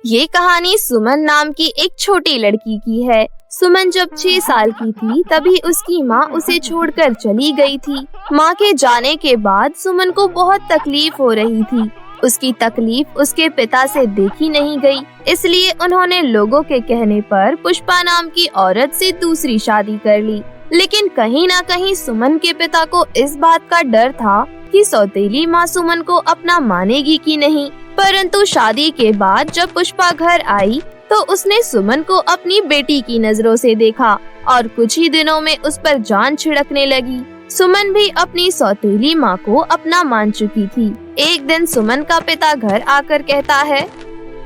ये कहानी सुमन नाम की एक छोटी लड़की की है। सुमन जब 6 साल की थी तभी उसकी माँ उसे छोड़कर चली गई थी। माँ के जाने के बाद सुमन को बहुत तकलीफ हो रही थी। उसकी तकलीफ उसके पिता से देखी नहीं गई, इसलिए उन्होंने लोगों के कहने पर पुष्पा नाम की औरत से दूसरी शादी कर ली। लेकिन कहीं ना कहीं सुमन के पिता को इस बात का डर था कि सौतेली माँ सुमन को अपना मानेगी कि नहीं। परंतु शादी के बाद जब पुष्पा घर आई तो उसने सुमन को अपनी बेटी की नजरों से देखा और कुछ ही दिनों में उस पर जान छिड़कने लगी। सुमन भी अपनी सौतेली माँ को अपना मान चुकी थी। एक दिन सुमन का पिता घर आकर कहता है,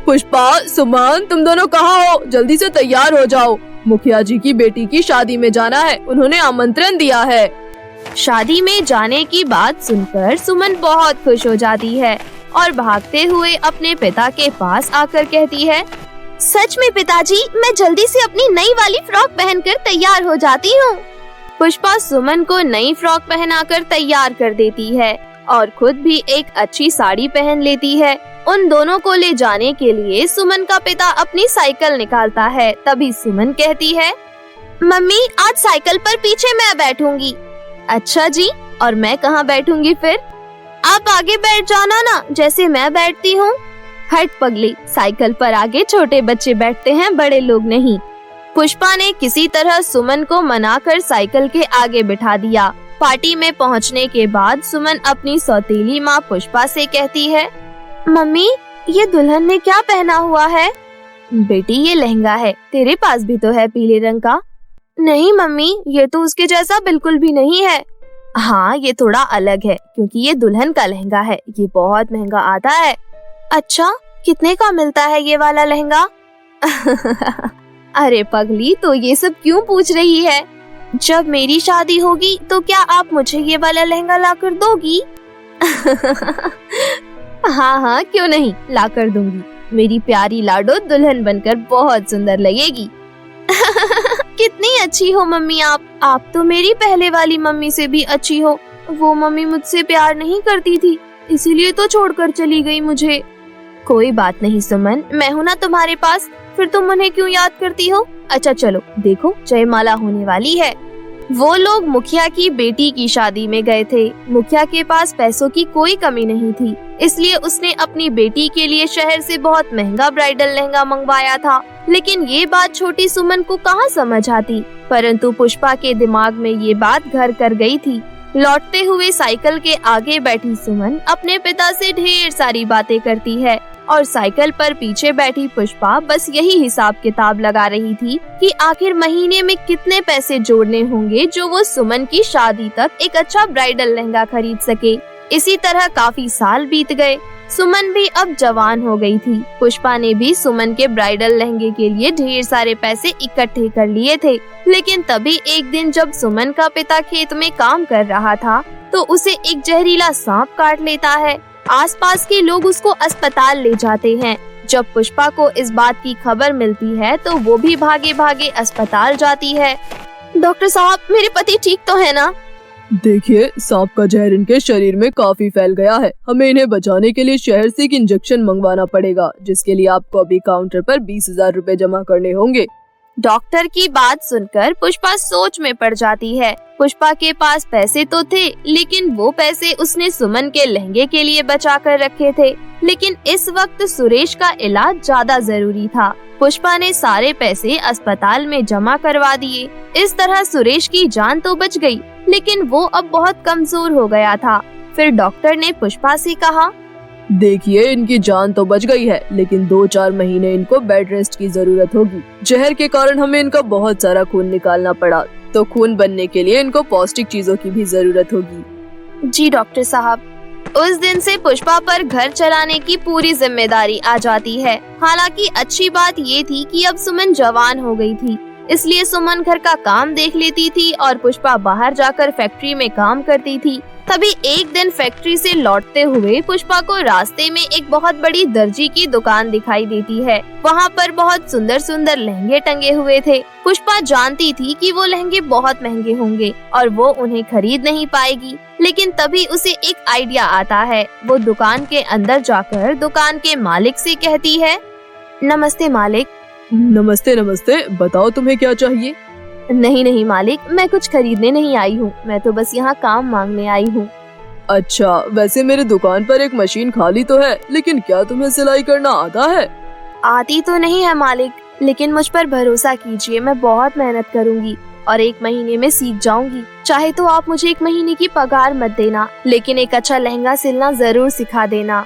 पुष्पा, सुमन, तुम दोनों कहाँ हो? जल्दी से तैयार हो जाओ, मुखिया जी की बेटी की शादी में जाना है, उन्होंने आमंत्रण दिया है। शादी में जाने की बात सुनकर सुमन बहुत खुश हो जाती है और भागते हुए अपने पिता के पास आकर कहती है, सच में पिताजी, मैं जल्दी से अपनी नई वाली फ्रॉक पहनकर तैयार हो जाती हूँ। पुष्पा सुमन को नई फ्रॉक पहनाकर तैयार कर देती है और खुद भी एक अच्छी साड़ी पहन लेती है। उन दोनों को ले जाने के लिए सुमन का पिता अपनी साइकिल निकालता है। तभी सुमन कहती है, मम्मी, आज साइकिल पर पीछे मैं बैठूंगी। अच्छा जी, और मैं कहाँ बैठूंगी फिर? आप आगे बैठ जाना ना, जैसे मैं बैठती हूँ। हट पगली, साइकिल पर आगे छोटे बच्चे बैठते हैं, बड़े लोग नहीं। पुष्पा ने किसी तरह सुमन को मनाकर साइकिल के आगे बिठा दिया। पार्टी में पहुँचने के बाद सुमन अपनी सौतेली माँ पुष्पा से कहती है, मम्मी, ये दुल्हन ने क्या पहना हुआ है? बेटी, ये लहंगा है, तेरे पास भी तो है पीले रंग का। नहीं मम्मी, ये तो उसके जैसा बिल्कुल भी नहीं है। हाँ, ये थोड़ा अलग है क्योंकि ये दुल्हन का लहंगा है, ये बहुत महंगा आता है। अच्छा, कितने का मिलता है ये वाला लहंगा? अरे पगली, तो ये सब क्यों पूछ रही है? जब मेरी शादी होगी तो क्या आप मुझे ये वाला लहंगा लाकर दोगी? हाँ हाँ, क्यों नहीं, लाकर दूंगी। मेरी प्यारी लाडो दुल्हन बनकर बहुत सुंदर लगेगी। कितनी अच्छी हो मम्मी आप तो मेरी पहले वाली मम्मी से भी अच्छी हो। वो मम्मी मुझसे प्यार नहीं करती थी, इसीलिए तो छोड़कर चली गई मुझे। कोई बात नहीं सुमन, मैं हूँ ना तुम्हारे पास, फिर तुम उन्हें क्यों याद करती हो? अच्छा चलो, देखो जयमाला होने वाली है। वो लोग मुखिया की बेटी की शादी में गए थे। मुखिया के पास पैसों की कोई कमी नहीं थी, इसलिए उसने अपनी बेटी के लिए शहर से बहुत महंगा ब्राइडल लहंगा मंगवाया था। लेकिन ये बात छोटी सुमन को कहाँ समझ आती, परंतु पुष्पा के दिमाग में ये बात घर कर गई थी। लौटते हुए साइकिल के आगे बैठी सुमन अपने पिता से ढेर सारी बातें करती है और साइकिल पर पीछे बैठी पुष्पा बस यही हिसाब किताब लगा रही थी कि आखिर महीने में कितने पैसे जोड़ने होंगे जो वो सुमन की शादी तक एक अच्छा ब्राइडल लहंगा खरीद सके। इसी तरह काफी साल बीत गए। सुमन भी अब जवान हो गई थी। पुष्पा ने भी सुमन के ब्राइडल लहंगे के लिए ढेर सारे पैसे इकट्ठे कर लिए थे। लेकिन तभी एक दिन जब सुमन का पिता खेत में काम कर रहा था तो उसे एक जहरीला सांप काट लेता है। आसपास के लोग उसको अस्पताल ले जाते हैं। जब पुष्पा को इस बात की खबर मिलती है तो वो भी भागे भागे अस्पताल जाती है। डॉक्टर साहब, मेरे पति ठीक तो है ना? देखिए, सांप का जहर इनके शरीर में काफी फैल गया है। हमें इन्हें बचाने के लिए शहर से एक इंजेक्शन मंगवाना पड़ेगा, जिसके लिए आपको अभी काउंटर पर 20,000 रुपए जमा करने होंगे। डॉक्टर की बात सुनकर पुष्पा सोच में पड़ जाती है। पुष्पा के पास पैसे तो थे, लेकिन वो पैसे उसने सुमन के लहंगे के लिए बचा कर रखे थे। लेकिन इस वक्त सुरेश का इलाज ज्यादा जरूरी था। पुष्पा ने सारे पैसे अस्पताल में जमा करवा दिए। इस तरह सुरेश की जान तो बच गई, लेकिन वो अब बहुत कमजोर हो गया था। फिर डॉक्टर ने पुष्पा से कहा, देखिए, इनकी जान तो बच गई है, लेकिन 2-4 महीने इनको बेड रेस्ट की जरूरत होगी। जहर के कारण हमें इनका बहुत सारा खून निकालना पड़ा, तो खून बनने के लिए इनको पौष्टिक चीजों की भी जरूरत होगी। जी डॉक्टर साहब। उस दिन से पुष्पा पर घर चलाने की पूरी जिम्मेदारी आ जाती है। हालांकि अच्छी बात ये थी कि अब सुमन जवान हो गई थी, इसलिए सुमन घर का काम देख लेती थी और पुष्पा बाहर जाकर फैक्ट्री में काम करती थी। तभी एक दिन फैक्ट्री से लौटते हुए पुष्पा को रास्ते में एक बहुत बड़ी दर्जी की दुकान दिखाई देती है। वहाँ पर बहुत सुंदर सुंदर लहंगे टंगे हुए थे। पुष्पा जानती थी कि वो लहंगे बहुत महंगे होंगे और वो उन्हें खरीद नहीं पाएगी, लेकिन तभी उसे एक आइडिया आता है। वो दुकान के अंदर जाकर दुकान के मालिक से कहती है, नमस्ते मालिक। नमस्ते नमस्ते, बताओ तुम्हें क्या चाहिए? नहीं मालिक, मैं कुछ खरीदने नहीं आई हूँ, मैं तो बस यहाँ काम मांगने आई हूँ। अच्छा, वैसे मेरे दुकान पर एक मशीन खाली तो है, लेकिन क्या तुम्हें सिलाई करना आता है? आती तो नहीं है मालिक, लेकिन मुझ पर भरोसा कीजिए, मैं बहुत मेहनत करूँगी और 1 महीने में सीख जाऊंगी। चाहे तो आप मुझे 1 महीने की पगार मत देना, लेकिन एक अच्छा लहंगा सिलना जरूर सिखा देना।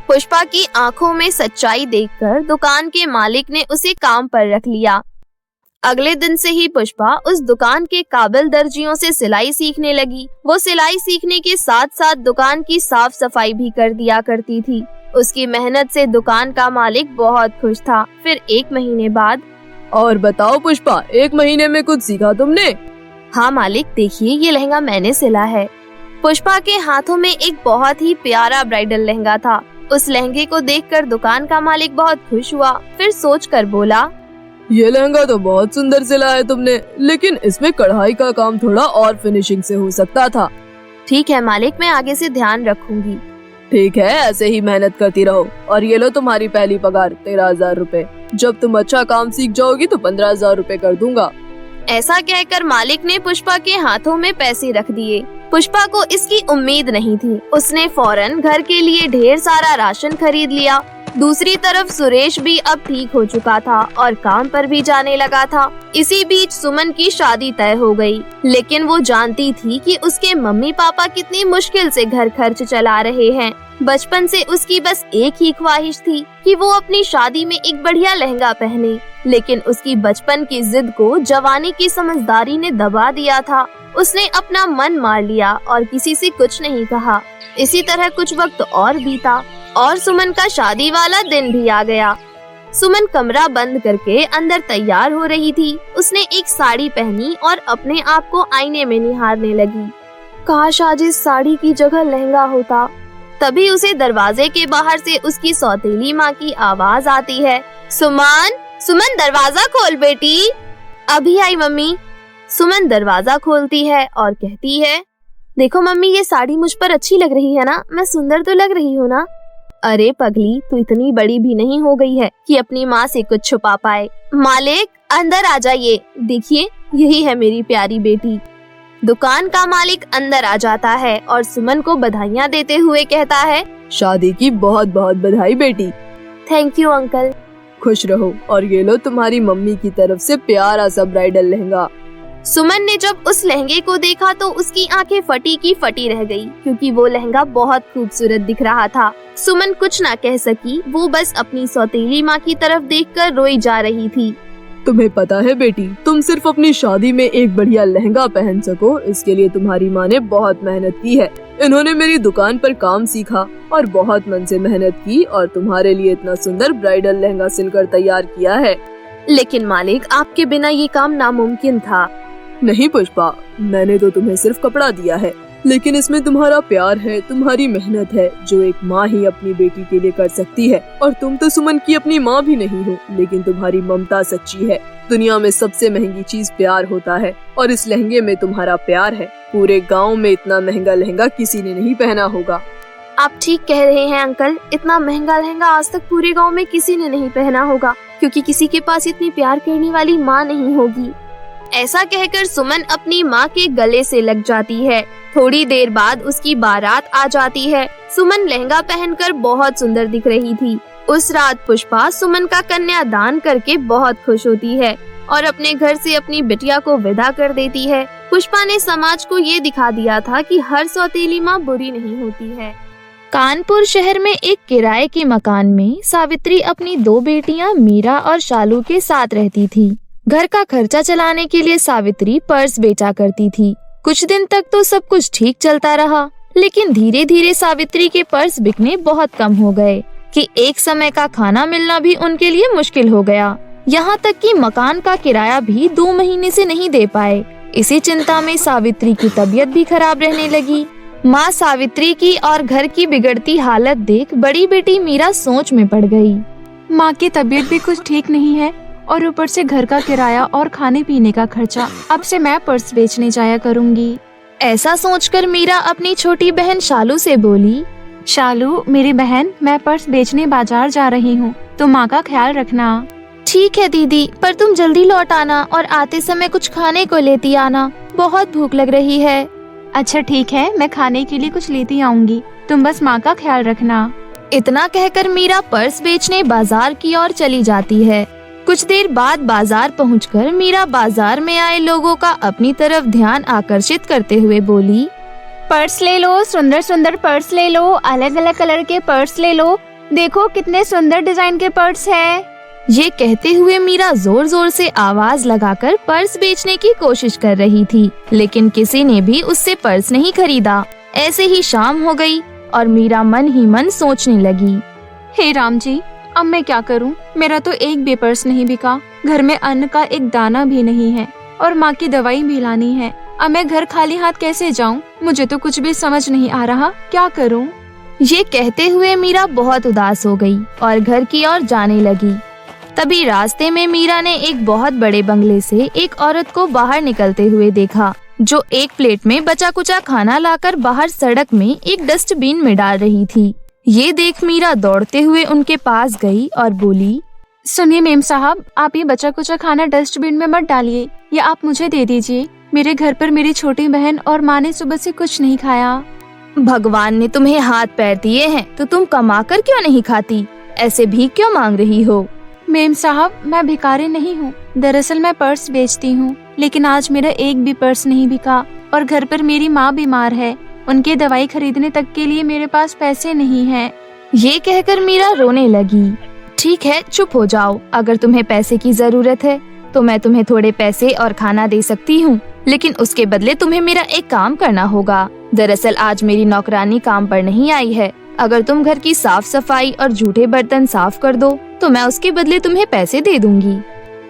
पुष्पा की आंखों में सच्चाई देखकर दुकान के मालिक ने उसे काम पर रख लिया। अगले दिन से ही पुष्पा उस दुकान के काबिल दर्जियों से सिलाई सीखने लगी। वो सिलाई सीखने के साथ साथ दुकान की साफ सफाई भी कर दिया करती थी। उसकी मेहनत से दुकान का मालिक बहुत खुश था। फिर 1 महीने बाद। और बताओ पुष्पा, 1 महीने में कुछ सीखा तुमने? हाँ मालिक, देखिए ये लहंगा मैंने सिला है। पुष्पा के हाथों में एक बहुत ही प्यारा ब्राइडल लहंगा था। उस लहंगे को देखकर दुकान का मालिक बहुत खुश हुआ। फिर सोचकर बोला, ये लहंगा तो बहुत सुंदर सिला है तुमने, लेकिन इसमें कढ़ाई का काम थोड़ा और फिनिशिंग से हो सकता था। ठीक है मालिक, मैं आगे से ध्यान रखूंगी। ठीक है, ऐसे ही मेहनत करती रहो। और ये लो तुम्हारी पहली पगार, 13,000 रुपए। जब तुम अच्छा काम सीख जाओगी तो 15,000 रुपए कर दूंगा। ऐसा कहकर मालिक ने पुष्पा के हाथों में पैसे रख दिए। पुष्पा को इसकी उम्मीद नहीं थी। उसने फौरन घर के लिए ढेर सारा राशन खरीद लिया। दूसरी तरफ सुरेश भी अब ठीक हो चुका था और काम पर भी जाने लगा था। इसी बीच सुमन की शादी तय हो गई, लेकिन वो जानती थी कि उसके मम्मी पापा कितनी मुश्किल से घर खर्च चला रहे हैं। बचपन से उसकी बस एक ही ख्वाहिश थी कि वो अपनी शादी में एक बढ़िया लहंगा पहने, लेकिन उसकी बचपन की जिद को जवानी की समझदारी ने दबा दिया था। उसने अपना मन मार लिया और किसी से कुछ नहीं कहा। इसी तरह कुछ वक्त और बीता और सुमन का शादी वाला दिन भी आ गया। सुमन कमरा बंद करके अंदर तैयार हो रही थी। उसने एक साड़ी पहनी और अपने आप को आईने में निहारने लगी। काश आज इस साड़ी की जगह लहंगा होता। तभी उसे दरवाजे के बाहर से उसकी सौतेली माँ की आवाज आती है, सुमन, सुमन दरवाजा खोल बेटी। अभी आई मम्मी। सुमन दरवाजा खोलती है और कहती है, देखो मम्मी, ये साड़ी मुझ पर अच्छी लग रही है ना? मैं सुंदर तो लग रही हूँ ना? अरे पगली, तू इतनी बड़ी भी नहीं हो गई है कि अपनी माँ से कुछ छुपा पाए। मालिक अंदर आ जाइए, देखिए यही है मेरी प्यारी बेटी। दुकान का मालिक अंदर आ जाता है और सुमन को बधाइयाँ देते हुए कहता है, शादी की बहुत बहुत बधाई बेटी। Thank you uncle. खुश रहो। और ये लो तुम्हारी मम्मी की तरफ से प्यारा सा ब्राइडल लहंगा। सुमन ने जब उस लहंगे को देखा तो उसकी आंखें फटी की फटी रह गई, क्योंकि वो लहंगा बहुत खूबसूरत दिख रहा था। सुमन कुछ ना कह सकी, वो बस अपनी सौतेली माँ की तरफ देखकर रोई जा रही थी। तुम्हें पता है बेटी, तुम सिर्फ अपनी शादी में एक बढ़िया लहंगा पहन सको, इसके लिए तुम्हारी माँ ने बहुत मेहनत की है। इन्होंने मेरी दुकान पर काम सीखा और बहुत मन से मेहनत की और तुम्हारे लिए इतना सुंदर ब्राइडल लहंगा सिलकर तैयार किया है। लेकिन मालिक, आपके बिना ये काम नामुमकिन था। नहीं पुष्पा, मैंने तो तुम्हें सिर्फ कपड़ा दिया है, लेकिन इसमें तुम्हारा प्यार है, तुम्हारी मेहनत है, जो एक माँ ही अपनी बेटी के लिए कर सकती है। और तुम तो सुमन की अपनी माँ भी नहीं हो, लेकिन तुम्हारी ममता सच्ची है। दुनिया में सबसे महंगी चीज प्यार होता है और इस लहंगे में तुम्हारा प्यार है। पूरे गांव में इतना महंगा लहंगा किसी ने नहीं पहना होगा। आप ठीक कह रहे हैं अंकल, इतना महंगा लहंगा आज तक पूरे गाँव में किसी ने नहीं पहना होगा, क्योंकि किसी के पास इतनी प्यार करने वाली माँ नहीं होगी। ऐसा कहकर सुमन अपनी माँ के गले से लग जाती है। थोड़ी देर बाद उसकी बारात आ जाती है। सुमन लहंगा पहनकर बहुत सुंदर दिख रही थी। उस रात पुष्पा सुमन का कन्यादान करके बहुत खुश होती है और अपने घर से अपनी बिटिया को विदा कर देती है। पुष्पा ने समाज को ये दिखा दिया था कि हर सौतेली माँ बुरी नहीं होती है। कानपुर शहर में एक किराए के मकान में सावित्री अपनी 2 बेटियां मीरा और शालू के साथ रहती थी। घर का खर्चा चलाने के लिए सावित्री पर्स बेचा करती थी। कुछ दिन तक तो सब कुछ ठीक चलता रहा, लेकिन धीरे धीरे सावित्री के पर्स बिकने बहुत कम हो गए कि एक समय का खाना मिलना भी उनके लिए मुश्किल हो गया। यहाँ तक कि मकान का किराया भी 2 महीने से नहीं दे पाए। इसी चिंता में सावित्री की तबीयत भी खराब रहने लगी। माँ सावित्री की और घर की बिगड़ती हालत देख बड़ी बेटी मीरा सोच में पड़ गई। माँ की तबीयत भी कुछ ठीक नहीं है और ऊपर से घर का किराया और खाने पीने का खर्चा। अब से मैं पर्स बेचने जाया करूँगी। ऐसा सोचकर मीरा अपनी छोटी बहन शालू से बोली, शालू मेरी बहन, मैं पर्स बेचने बाजार जा रही हूँ, तुम माँ का ख्याल रखना। ठीक है दीदी, पर तुम जल्दी लौट आना और आते समय कुछ खाने को लेती आना, बहुत भूख लग रही है। अच्छा ठीक है, मैं खाने के लिए कुछ लेती आऊंगी, तुम बस माँ का ख्याल रखना। इतना कहकर मीरा पर्स बेचने बाजार की ओर चली जाती है। कुछ देर बाद बाजार पहुंचकर मीरा बाजार में आए लोगों का अपनी तरफ ध्यान आकर्षित करते हुए बोली, पर्स ले लो, सुंदर सुंदर पर्स ले लो, अलग अलग कलर के पर्स ले लो, देखो कितने सुंदर डिजाइन के पर्स है। ये कहते हुए मीरा जोर जोर से आवाज लगाकर पर्स बेचने की कोशिश कर रही थी, लेकिन किसी ने भी उससे पर्स नहीं खरीदा। ऐसे ही शाम हो गई और मीरा मन ही मन सोचने लगी, हे राम जी, अब मैं क्या करूं? मेरा तो एक भी पर्स नहीं बिका, घर में अन्न का एक दाना भी नहीं है और माँ की दवाई भी लानी है। अब मैं घर खाली हाथ कैसे जाऊं? मुझे तो कुछ भी समझ नहीं आ रहा, क्या करूं? ये कहते हुए मीरा बहुत उदास हो गई और घर की ओर जाने लगी। तभी रास्ते में मीरा ने एक बहुत बड़े बंगले से एक औरत को बाहर निकलते हुए देखा, जो एक प्लेट में बचा कुचा खाना लाकर बाहर सड़क में एक डस्टबिन में डाल रही थी। ये देख मीरा दौड़ते हुए उनके पास गई और बोली, सुनिए मेम साहब, आप ये बचा कुचा खाना डस्टबिन में मत डालिए, ये आप मुझे दे दीजिए। मेरे घर पर मेरी छोटी बहन और माँ ने सुबह से कुछ नहीं खाया। भगवान ने तुम्हें हाथ पैर दिए हैं तो तुम कमा कर क्यों नहीं खाती? ऐसे भीख क्यों मांग रही हो? मेम साहब, मैं भिखारी नहीं हूँ, दरअसल मैं पर्स बेचती हूँ, लेकिन आज मेरा एक भी पर्स नहीं बिका और घर पर मेरी माँ बीमार है, उनके दवाई खरीदने तक के लिए मेरे पास पैसे नहीं हैं। ये कहकर मीरा रोने लगी। ठीक है, चुप हो जाओ। अगर तुम्हें पैसे की जरूरत है तो मैं तुम्हें थोड़े पैसे और खाना दे सकती हूँ, लेकिन उसके बदले तुम्हें मेरा एक काम करना होगा। दरअसल आज मेरी नौकरानी काम पर नहीं आई है। अगर तुम घर की साफ सफाई और जूठे बर्तन साफ कर दो तो मैं उसके बदले तुम्हें पैसे दे दूंगी।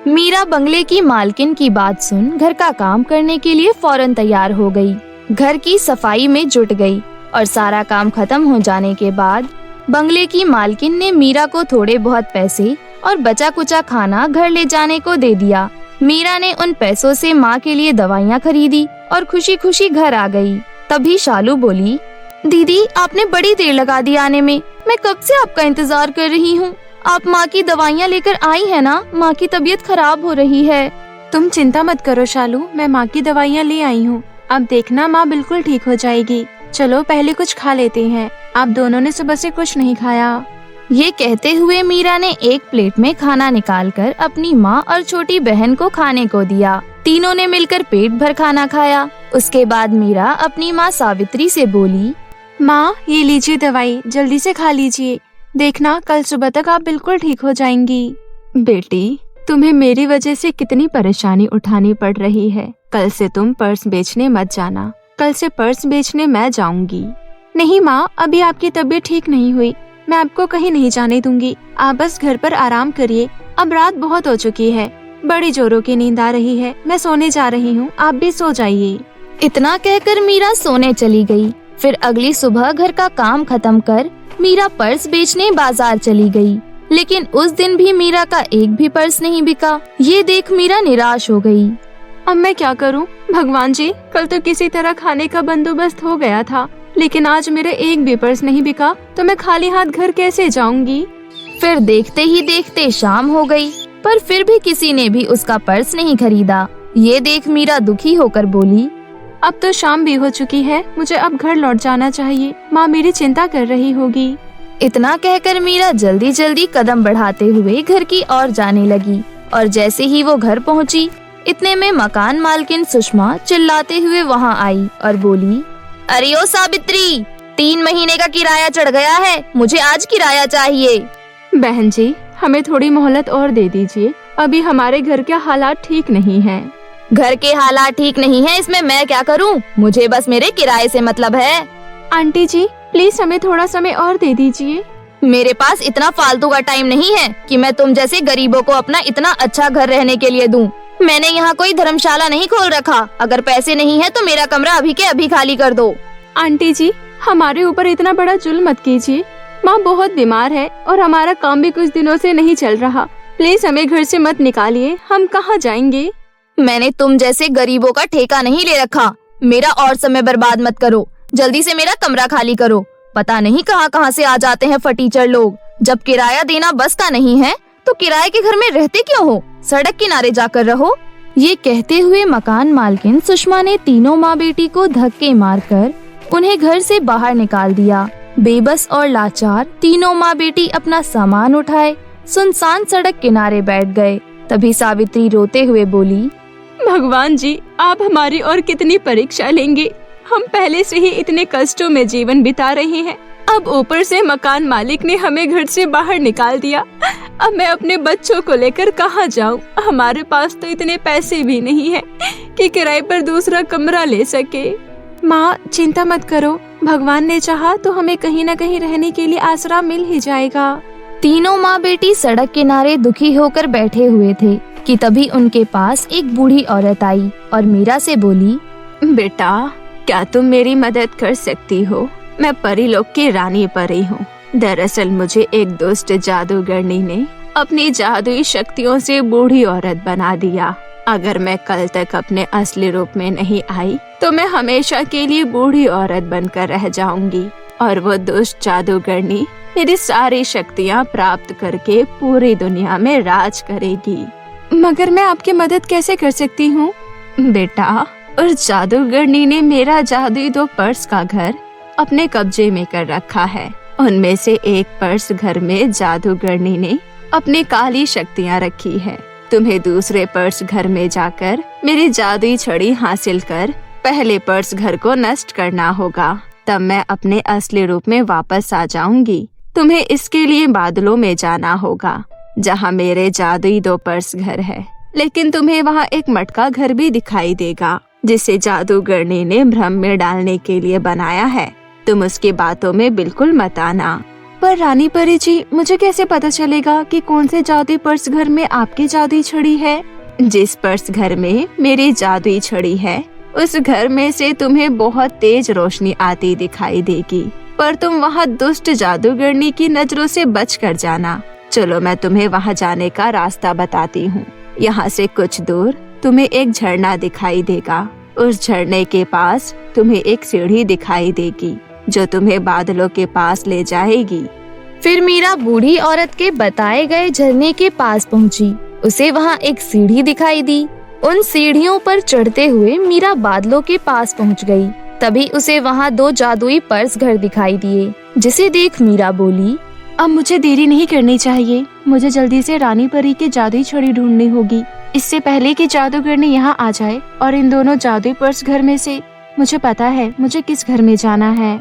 मीरा बंगले की मालकिन की बात सुन घर का काम करने के लिए फौरन तैयार हो गई। घर की सफाई में जुट गई और सारा काम खत्म हो जाने के बाद बंगले की मालकिन ने मीरा को थोड़े बहुत पैसे और बचा कुचा खाना घर ले जाने को दे दिया। मीरा ने उन पैसों से माँ के लिए दवाइयाँ खरीदी और खुशी खुशी घर आ गई। तभी शालू बोली, दीदी आपने बड़ी देर लगा दी आने में, मैं कब से आपका इंतजार कर रही हूँ। आप माँ की दवाइयाँ लेकर आई है ना? माँ की तबीयत खराब हो रही है। तुम चिंता मत करो शालू, मैं माँ की दवाइयाँ ले आई हूँ, अब देखना माँ बिल्कुल ठीक हो जाएगी। चलो पहले कुछ खा लेते हैं, आप दोनों ने सुबह से कुछ नहीं खाया। ये कहते हुए मीरा ने एक प्लेट में खाना निकालकर अपनी माँ और छोटी बहन को खाने को दिया। तीनों ने मिलकर पेट भर खाना खाया। उसके बाद मीरा अपनी माँ सावित्री से बोली, माँ ये लीजिए दवाई, जल्दी से खा लीजिए, देखना कल सुबह तक आप बिल्कुल ठीक हो जाएंगी। बेटी, तुम्हें मेरी वजह से कितनी परेशानी उठानी पड़ रही है। कल से तुम पर्स बेचने मत जाना, कल से पर्स बेचने मैं जाऊंगी। नहीं माँ, अभी आपकी तबीयत ठीक नहीं हुई, मैं आपको कहीं नहीं जाने दूंगी। आप बस घर पर आराम करिए, अब रात बहुत हो चुकी है, बड़ी जोरों की नींद आ रही है, मैं सोने जा रही हूँ, आप भी सो जाइए। इतना कहकर मीरा सोने चली गई। फिर अगली सुबह घर का काम खत्म कर मीरा पर्स बेचने बाजार चली गई, लेकिन उस दिन भी मीरा का एक भी पर्स नहीं बिका। ये देख मीरा निराश हो गई। अब मैं क्या करूं? भगवान जी, कल तो किसी तरह खाने का बंदोबस्त हो गया था, लेकिन आज मेरा एक भी पर्स नहीं बिका, तो मैं खाली हाथ घर कैसे जाऊंगी? फिर देखते ही देखते शाम हो गई, पर फिर भी किसी ने भी उसका पर्स नहीं खरीदा। ये देख मीरा दुखी होकर बोली, अब तो शाम भी हो चुकी है, मुझे अब घर लौट जाना चाहिए, माँ मेरी चिंता कर रही होगी। इतना कहकर मीरा जल्दी जल्दी कदम बढ़ाते हुए घर की ओर जाने लगी और जैसे ही वो घर पहुंची, इतने में मकान मालकिन सुषमा चिल्लाते हुए वहां आई और बोली, अरे ओ सावित्री, 3 महीने का किराया चढ़ गया है, मुझे आज किराया चाहिए। बहन जी, हमें थोड़ी मोहलत और दे दीजिए, अभी हमारे घर के हालात ठीक नहीं है। घर के हालात ठीक नहीं है, इसमें मैं क्या करूं? मुझे बस मेरे किराए से मतलब है। आंटी जी प्लीज हमें थोड़ा समय और दे दीजिए। मेरे पास इतना फालतू का टाइम नहीं है कि मैं तुम जैसे गरीबों को अपना इतना अच्छा घर रहने के लिए दूं। मैंने यहाँ कोई धर्मशाला नहीं खोल रखा, अगर पैसे नहीं है तो मेरा कमरा अभी के अभी खाली कर दो। आंटी जी, हमारे ऊपर इतना बड़ा जुल्म मत कीजिए, माँ बहुत बीमार है और हमारा काम भी कुछ दिनों से नहीं चल रहा, प्लीज हमें घर से मत निकालिए, हम कहाँ जाएंगे? मैंने तुम जैसे गरीबों का ठेका नहीं ले रखा, मेरा और समय बर्बाद मत करो, जल्दी से मेरा कमरा खाली करो। पता नहीं कहाँ कहाँ से आ जाते हैं फटीचर लोग, जब किराया देना बस का नहीं है तो किराए के घर में रहते क्यों हो? सड़क किनारे जाकर रहो। ये कहते हुए मकान मालकिन सुषमा ने तीनों माँ बेटी को धक्के मारकर उन्हें घर से बाहर निकाल दिया। बेबस और लाचार तीनों माँ बेटी अपना सामान उठाए सुनसान सड़क किनारे बैठ गए। तभी सावित्री रोते हुए बोली, भगवान जी, आप हमारी और कितनी परीक्षा लेंगे? हम पहले से ही इतने कष्टों में जीवन बिता रहे हैं, अब ऊपर से मकान मालिक ने हमें घर से बाहर निकाल दिया। अब मैं अपने बच्चों को लेकर कहाँ जाऊँ? हमारे पास तो इतने पैसे भी नहीं है कि किराए पर दूसरा कमरा ले सके। माँ, चिंता मत करो, भगवान ने चाहा तो हमें कहीं न कहीं रहने के लिए आसरा मिल ही जाएगा। तीनों माँ बेटी सड़क किनारे दुखी होकर बैठे हुए थे कि तभी उनके पास एक बूढ़ी औरत आई और मीरा से बोली, बेटा, क्या तुम मेरी मदद कर सकती हो? मैं परीलोक की रानी परी हूँ। दरअसल मुझे एक दुष्ट जादूगरनी ने अपनी जादुई शक्तियों से बूढ़ी औरत बना दिया। अगर मैं कल तक अपने असली रूप में नहीं आई तो मैं हमेशा के लिए बूढ़ी औरत बनकर रह जाऊंगी और वो दुष्ट जादूगरनी मेरी सारी शक्तियाँ प्राप्त करके पूरी दुनिया में राज करेगी। मगर मैं आपकी मदद कैसे कर सकती हूँ? बेटा, उस जादूगरनी ने मेरा जादुई 2 पर्स का घर अपने कब्जे में कर रखा है। उनमें से एक पर्स घर में जादूगरनी ने अपनी काली शक्तियाँ रखी है। तुम्हें दूसरे पर्स घर में जाकर मेरी जादुई छड़ी हासिल कर पहले पर्स घर को नष्ट करना होगा, तब मैं अपने असली रूप में वापस आ जाऊंगी। तुम्हें इसके लिए बादलों में जाना होगा जहाँ मेरे जादुई 2 पर्स घर है, लेकिन तुम्हें वहाँ एक मटका घर भी दिखाई देगा जिसे जादूगरनी ने भ्रम में डालने के लिए बनाया है। तुम उसकी बातों में बिल्कुल मत आना। पर रानी परी जी, मुझे कैसे पता चलेगा कि कौन से जादुई पर्स घर में आपकी जादुई छड़ी है? जिस पर्स घर में मेरी जादुई छड़ी है उस घर में से तुम्हें बहुत तेज रोशनी आती दिखाई देगी, पर तुम वहाँ दुष्ट जादूगरनी की नजरों से बच कर जाना। चलो, मैं तुम्हें वहाँ जाने का रास्ता बताती हूँ। यहाँ से कुछ दूर तुम्हें एक झरना दिखाई देगा। उस झरने के पास तुम्हें एक सीढ़ी दिखाई देगी जो तुम्हें बादलों के पास ले जाएगी। फिर मीरा बूढ़ी औरत के बताए गए झरने के पास पहुंची। उसे वहां एक सीढ़ी दिखाई दी। उन सीढ़ियों पर चढ़ते हुए मीरा बादलों के पास पहुंच गई। तभी उसे वहां 2 जादुई पर्स घर दिखाई दिए, जिसे देख मीरा बोली, अब मुझे देरी नहीं करनी चाहिए। मुझे जल्दी से रानी परी की जादुई छड़ी ढूंढनी होगी, इससे पहले कि जादूगरनी यहाँ आ जाए और इन दोनों जादुई पर्स घर में से मुझे पता है मुझे किस घर में जाना है।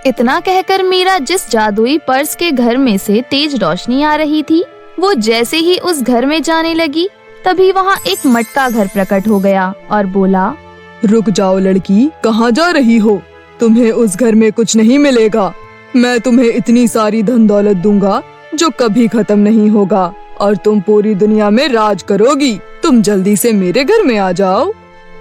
इतना कहकर मीरा जिस जादुई पर्स के घर में से तेज रोशनी आ रही थी, वो जैसे ही उस घर में जाने लगी, तभी वहाँ एक मटका घर प्रकट हो गया और बोला, रुक जाओ लड़की, कहाँ जा रही हो? तुम्हें उस घर में कुछ नहीं मिलेगा। मैं तुम्हें इतनी सारी धन दौलत दूंगा जो कभी खत्म नहीं होगा और तुम पूरी दुनिया में राज करोगी। तुम जल्दी से मेरे घर में आ जाओ।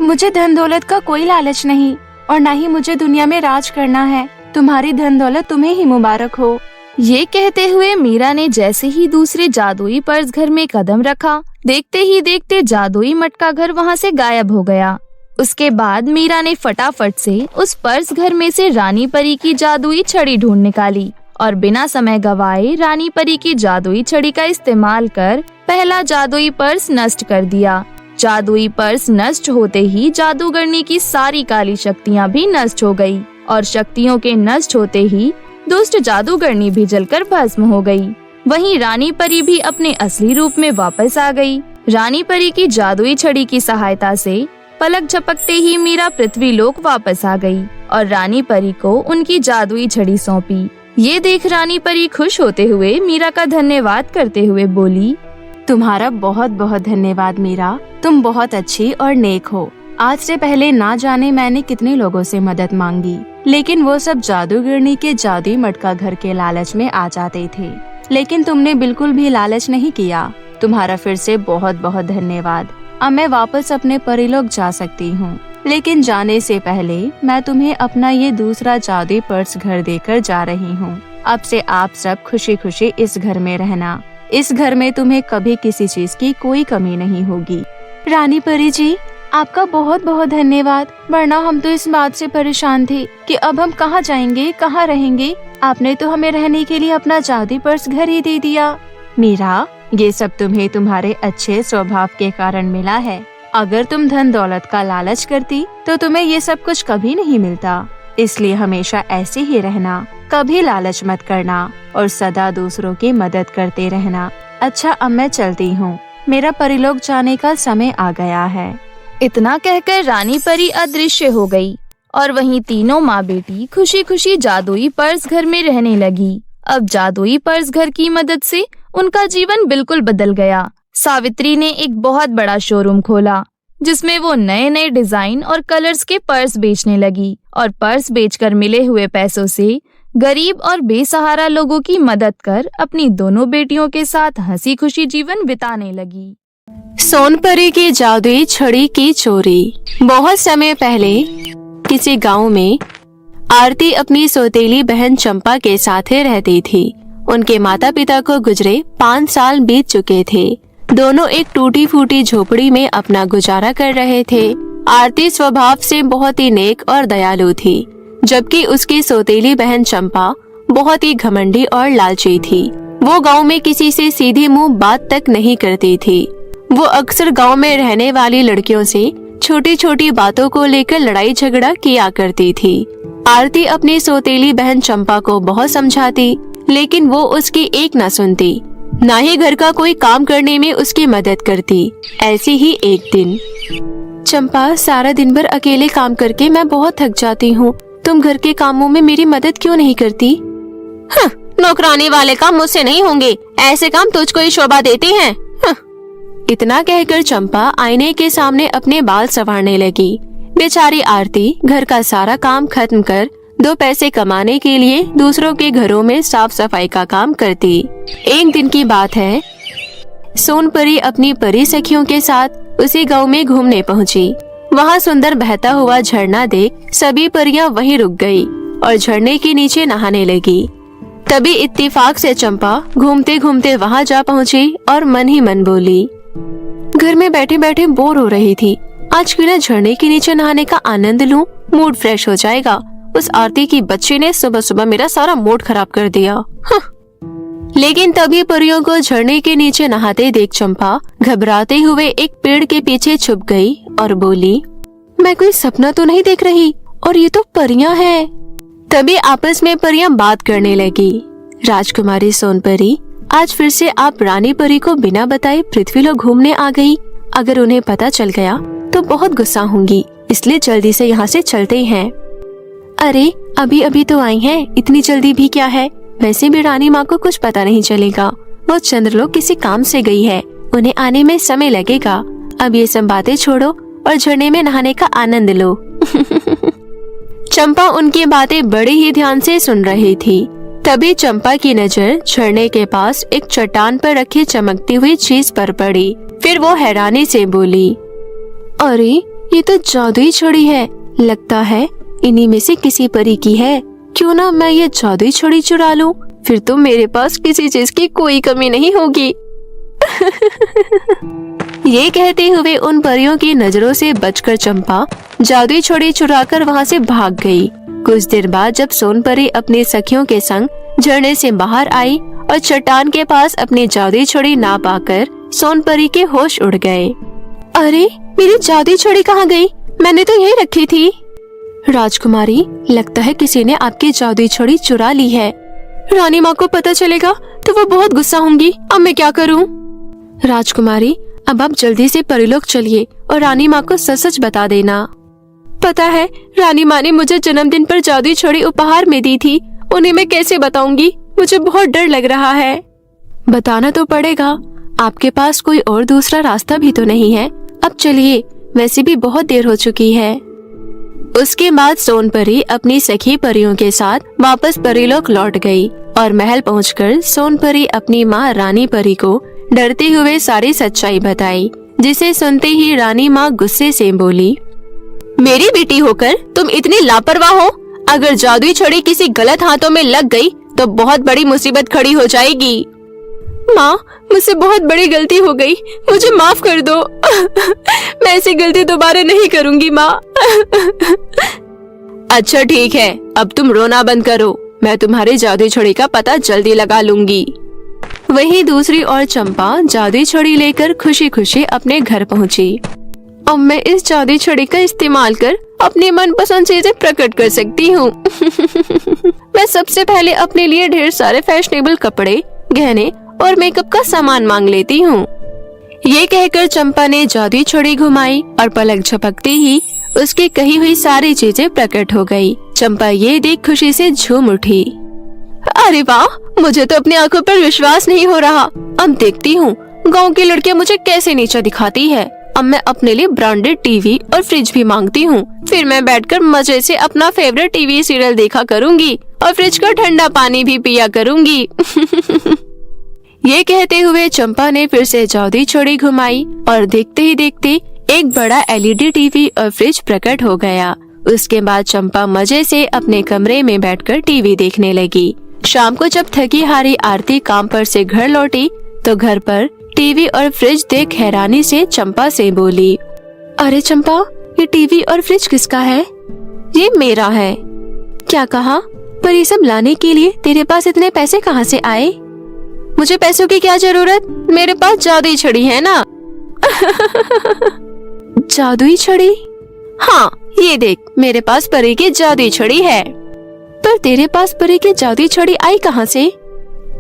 मुझे धन दौलत का कोई लालच नहीं और न ही मुझे दुनिया में राज करना है। तुम्हारी धन दौलत तुम्हें ही मुबारक हो। ये कहते हुए मीरा ने जैसे ही दूसरे जादुई पर्स घर में कदम रखा, देखते ही देखते जादुई मटका घर वहाँ से गायब हो गया। उसके बाद मीरा ने फटाफट से उस पर्स घर में से रानी परी की जादुई छड़ी ढूंढ निकाली और बिना समय गवाए रानी परी की जादुई छड़ी का इस्तेमाल कर पहला जादुई पर्स नष्ट कर दिया। जादुई पर्स नष्ट होते ही जादूगरनी की सारी काली शक्तियाँ भी नष्ट हो गयी और शक्तियों के नष्ट होते ही दुष्ट जादूगरनी भी जलकर भस्म हो गई। वहीं रानी परी भी अपने असली रूप में वापस आ गई। रानी परी की जादुई छड़ी की सहायता से पलक झपकते ही मीरा पृथ्वी लोक वापस आ गई और रानी परी को उनकी जादुई छड़ी सौंपी। ये देख रानी परी खुश होते हुए मीरा का धन्यवाद करते हुए बोली, तुम्हारा बहुत बहुत धन्यवाद मीरा, तुम बहुत अच्छी और नेक हो। आज से पहले ना जाने मैंने कितने लोगों से मदद मांगी, लेकिन वो सब जादूगरनी के जादुई मटका घर के लालच में आ जाते थे, लेकिन तुमने बिल्कुल भी लालच नहीं किया। तुम्हारा फिर से बहुत बहुत धन्यवाद। अब मैं वापस अपने परीलोक जा सकती हूँ, लेकिन जाने से पहले मैं तुम्हें अपना ये दूसरा जादुई पर्स घर देकर जा रही हूँ। अब से आप सब खुशी खुशी इस घर में रहना। इस घर में तुम्हें कभी किसी चीज की कोई कमी नहीं होगी। रानी परी जी, आपका बहुत बहुत धन्यवाद, वरना हम तो इस बात से परेशान थे कि अब हम कहाँ जाएंगे, कहाँ रहेंगे। आपने तो हमें रहने के लिए अपना जादुई पर्स घर ही दे दिया। मीरा, ये सब तुम्हें तुम्हारे अच्छे स्वभाव के कारण मिला है। अगर तुम धन दौलत का लालच करती तो तुम्हें ये सब कुछ कभी नहीं मिलता। इसलिए हमेशा ऐसे ही रहना, कभी लालच मत करना और सदा दूसरों की मदद करते रहना। अच्छा, अब मैं चलती हूँ, मेरा परिलोक जाने का समय आ गया है। इतना कहकर रानी परी अदृश्य हो गई और वहीं तीनों माँ बेटी खुशी खुशी जादुई पर्स घर में रहने लगी। अब जादुई पर्स घर की मदद से उनका जीवन बिल्कुल बदल गया। सावित्री ने एक बहुत बड़ा शोरूम खोला जिसमें वो नए नए डिजाइन और कलर्स के पर्स बेचने लगी और पर्स बेचकर मिले हुए पैसों से गरीब और बेसहारा लोगों की मदद कर अपनी दोनों बेटियों के साथ हंसी खुशी जीवन बिताने लगी। सोनपरी की जादुई छड़ी की चोरी। बहुत समय पहले किसी गांव में आरती अपनी सौतेली बहन चंपा के साथ रहती थी। उनके माता पिता को गुजरे 5 साल बीत चुके थे। दोनों एक टूटी फूटी झोपड़ी में अपना गुजारा कर रहे थे। आरती स्वभाव से बहुत ही नेक और दयालु थी, जबकि उसकी सौतेली बहन चंपा बहुत ही घमंडी और लालची थी। वो गांव में किसी से सीधे मुंह बात तक नहीं करती थी। वो अक्सर गांव में रहने वाली लड़कियों से छोटी छोटी बातों को लेकर लड़ाई झगड़ा किया करती थी। आरती अपनी सौतेली बहन चंपा को बहुत समझाती, लेकिन वो उसकी एक न सुनती, ना ही घर का कोई काम करने में उसकी मदद करती। ऐसे ही एक दिन, चंपा, सारा दिन भर अकेले काम करके मैं बहुत थक जाती हूँ। तुम घर के कामों में मेरी मदद क्यों नहीं करती? नौकरानी वाले काम मुझसे नहीं होंगे, ऐसे काम तुझको ही शोभा देते हैं। इतना कहकर चंपा आईने के सामने अपने बाल संवारने लगी। बेचारी आरती घर का सारा काम खत्म कर 2 पैसे कमाने के लिए दूसरों के घरों में साफ सफाई का काम करती। एक दिन की बात है, सोनपरी अपनी परी सखियों के साथ उसी गांव में घूमने पहुंची। वहां सुंदर बहता हुआ झरना देख सभी परियां वहीं रुक गई और झरने के नीचे नहाने लगी। तभी इत्तेफाक से चंपा घूमते घूमते वहां जा पहुंची और मन ही मन बोली, घर में बैठे बैठे बोर हो रही थी, आज क्यों न झरने के नीचे नहाने का आनंद लूं, मूड फ्रेश हो जाएगा। उस आरती की बच्ची ने सुबह सुबह मेरा सारा मूड खराब कर दिया। लेकिन तभी परियों को झरने के नीचे नहाते देख चंपा घबराते हुए एक पेड़ के पीछे छुप गई और बोली, मैं कोई सपना तो नहीं देख रही, और ये तो परियां हैं। तभी आपस में परियां बात करने लगी। राजकुमारी सोनपरी, आज फिर से आप रानी परी को बिना बताए पृथ्वीलोक घूमने आ गई। अगर उन्हें पता चल गया तो बहुत गुस्सा होंगी, इसलिए जल्दी से यहाँ से चलते हैं। अरे अभी अभी तो आई हैं, इतनी जल्दी भी क्या है? वैसे भी रानी माँ को कुछ पता नहीं चलेगा, वो चंद्रलोक किसी काम से गई है, उन्हें आने में समय लगेगा। अब ये सब बातें छोड़ो और झरने में नहाने का आनंद लो। चंपा उनकी बातें बड़े ही ध्यान से सुन रही थी। तभी चंपा की नजर झरने के पास एक चट्टान पर रखी चमकती हुई चीज पर पड़ी। फिर वो हैरानी से बोली, अरे ये तो जादुई छड़ी है, लगता है इन्हीं में से किसी परी की है। क्यों ना मैं ये जादुई छड़ी चुरा लूं, फिर तो मेरे पास किसी चीज की कोई कमी नहीं होगी। ये कहते हुए उन परियों की नजरों से बचकर चंपा जादुई छड़ी चुराकर वहाँ से भाग गई। कुछ देर बाद जब सोनपरी अपनी सखियों के संग झरने से बाहर आई और चट्टान के पास अपनी जादुई छड़ी ना पाकर सोनपरी के होश उड़ गए। अरे मेरी जादुई छड़ी कहाँ गई? मैंने तो यही रखी थी। राजकुमारी, लगता है किसी ने आपकी जादुई छड़ी चुरा ली है। रानी माँ को पता चलेगा तो वो बहुत गुस्सा होंगी। अब मैं क्या करूँ? राजकुमारी, अब आप जल्दी से परिलोक चलिए और रानी माँ को सच सच बता देना। पता है रानी माँ ने मुझे जन्मदिन पर जादुई छड़ी उपहार में दी थी, उन्हें मैं कैसे बताऊंगी? मुझे बहुत डर लग रहा है। बताना तो पड़ेगा, आपके पास कोई और दूसरा रास्ता भी तो नहीं है। अब चलिए, वैसे भी बहुत देर हो चुकी है। उसके बाद सोनपरी अपनी सखी परियों के साथ वापस परिलोक लौट गई और महल पहुंचकर सोनपरी अपनी माँ रानी परी को डरते हुए सारी सच्चाई बताई, जिसे सुनते ही रानी माँ गुस्से से बोली, मेरी बेटी होकर तुम इतनी लापरवाह हो? अगर जादुई छड़ी किसी गलत हाथों में लग गई तो बहुत बड़ी मुसीबत खड़ी हो जाएगी। माँ, मुझसे बहुत बड़ी गलती हो गई, मुझे माफ कर दो। मैं ऐसी गलती दोबारा नहीं करूँगी माँ। अच्छा ठीक है, अब तुम रोना बंद करो। मैं तुम्हारी जादुई छड़ी का पता जल्दी लगा लूंगी। वहीं दूसरी ओर चंपा जादुई छड़ी लेकर खुशी खुशी अपने घर पहुंची। अब मैं इस जादुई छड़ी का इस्तेमाल कर अपनी मनपसंद चीजें प्रकट कर सकती हूँ। मैं सबसे पहले अपने लिए ढेर सारे फैशनेबल कपड़े, गहने और मेकअप का सामान मांग लेती हूँ। ये कहकर चंपा ने जादुई छड़ी घुमाई और पलक झपकते ही उसकी कही हुई सारी चीजें प्रकट हो गई। चंपा ये देख खुशी से झूम उठी। अरे वाह, मुझे तो अपनी आंखों पर विश्वास नहीं हो रहा। अब देखती हूँ गांव की लड़कियां मुझे कैसे नीचा दिखाती है। अब मैं अपने लिए ब्रांडेड टीवी और फ्रिज भी मांगती हूँ। फिर मैं बैठकर मजे से अपना फेवरेट टीवी सीरियल देखा करूँगी और फ्रिज का ठंडा पानी भी पिया करूँगी। ये कहते हुए चंपा ने फिर से जादुई छड़ी घुमाई और देखते ही देखते एक बड़ा एलईडी टीवी और फ्रिज प्रकट हो गया। उसके बाद चंपा मजे से अपने कमरे में बैठकर टीवी देखने लगी। शाम को जब थकी हारी आरती काम पर से घर लौटी तो घर पर टीवी और फ्रिज देख हैरानी से चंपा से बोली, अरे चंपा, ये टीवी और फ्रिज किसका है? ये मेरा है। क्या कहा? पर ये सब लाने के लिए तेरे पास इतने पैसे कहाँ से आए? मुझे पैसों की क्या जरूरत, मेरे पास जादुई छड़ी है ना। जादुई छड़ी? हाँ, ये देख, मेरे पास परी की जादुई छड़ी है। पर तेरे पास परी की जादुई छड़ी आई कहाँ से?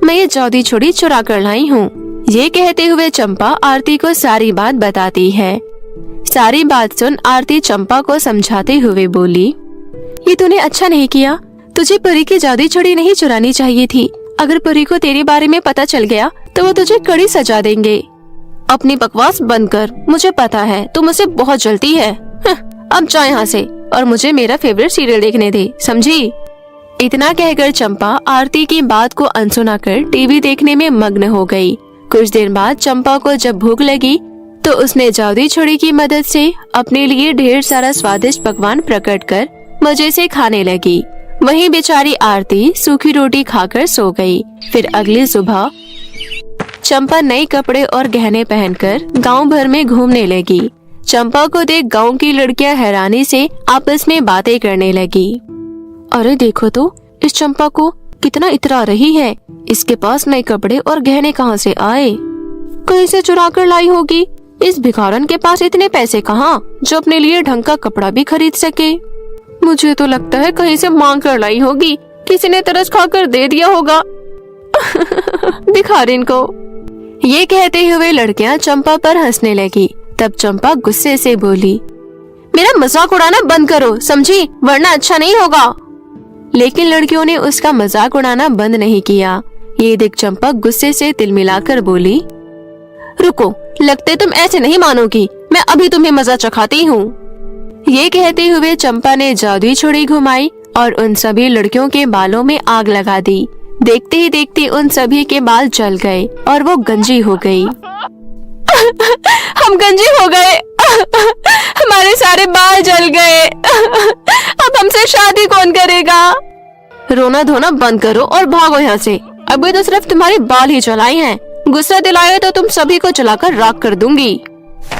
मैं ये जादुई छड़ी चुरा कर लाई हूँ। ये कहते हुए चंपा आरती को सारी बात बताती है। सारी बात सुन आरती चंपा को समझाते हुए बोली, ये तूने अच्छा नहीं किया। तुझे परी की जादुई छड़ी नहीं चुरानी चाहिए थी। अगर परी को तेरे बारे में पता चल गया तो वो तुझे कड़ी सजा देंगे। अपनी बकवास बंद कर, मुझे पता है तू मुझसे बहुत जलती है। अब जा यहाँ से और मुझे मेरा फेवरेट सीरियल देखने दे, समझी? इतना कहकर चंपा आरती की बात को अनसुना कर टीवी देखने में मग्न हो गई। कुछ देर बाद चंपा को जब भूख लगी तो उसने जादुई छड़ी की मदद से अपने लिए ढेर सारा स्वादिष्ट पकवान प्रकट कर मजे से खाने लगी। वहीं बेचारी आरती सूखी रोटी खाकर सो गई। फिर अगली सुबह चंपा नए कपड़े और गहने पहनकर गांव भर में घूमने लगी। चंपा को देख गांव की लड़कियां हैरानी से आपस में बातें करने लगी। अरे देखो तो, इस चंपा को कितना इतरा रही है। इसके पास नए कपड़े और गहने कहाँ से आए? कहीं से चुरा कर लाई होगी। इस भिखारन के पास इतने पैसे कहाँ जो अपने लिए ढंग का कपड़ा भी खरीद सके। मुझे तो लगता है कहीं से मांग कर लाई होगी, किसी ने तरस खाकर दे दिया होगा। भिखारिन को। ये कहते हुए लड़कियां चंपा पर हंसने लगी। तब चंपा गुस्से से बोली, मेरा मजाक उड़ाना बंद करो, समझी? वरना अच्छा नहीं होगा। लेकिन लड़कियों ने उसका मजाक उड़ाना बंद नहीं किया। ये देख चंपा गुस्से से तिल मिलाकर बोली, रुको, लगते तुम ऐसे नहीं मानोगी। मैं अभी तुम्हें मजा चखाती हूँ। ये कहते हुए चंपा ने जादुई छड़ी घुमाई और उन सभी लड़कियों के बालों में आग लगा दी। देखते ही देखते उन सभी के बाल जल गए और वो गंजी हो गई। हम गंजी हो गए। हमारे सारे बाल जल गए। अब हमसे शादी कौन करेगा? रोना धोना बंद करो और भागो यहाँ से। अभी तो सिर्फ तुम्हारे बाल ही जलाए हैं। गुस्सा दिलाए तो तुम सभी को जलाकर राख कर दूंगी।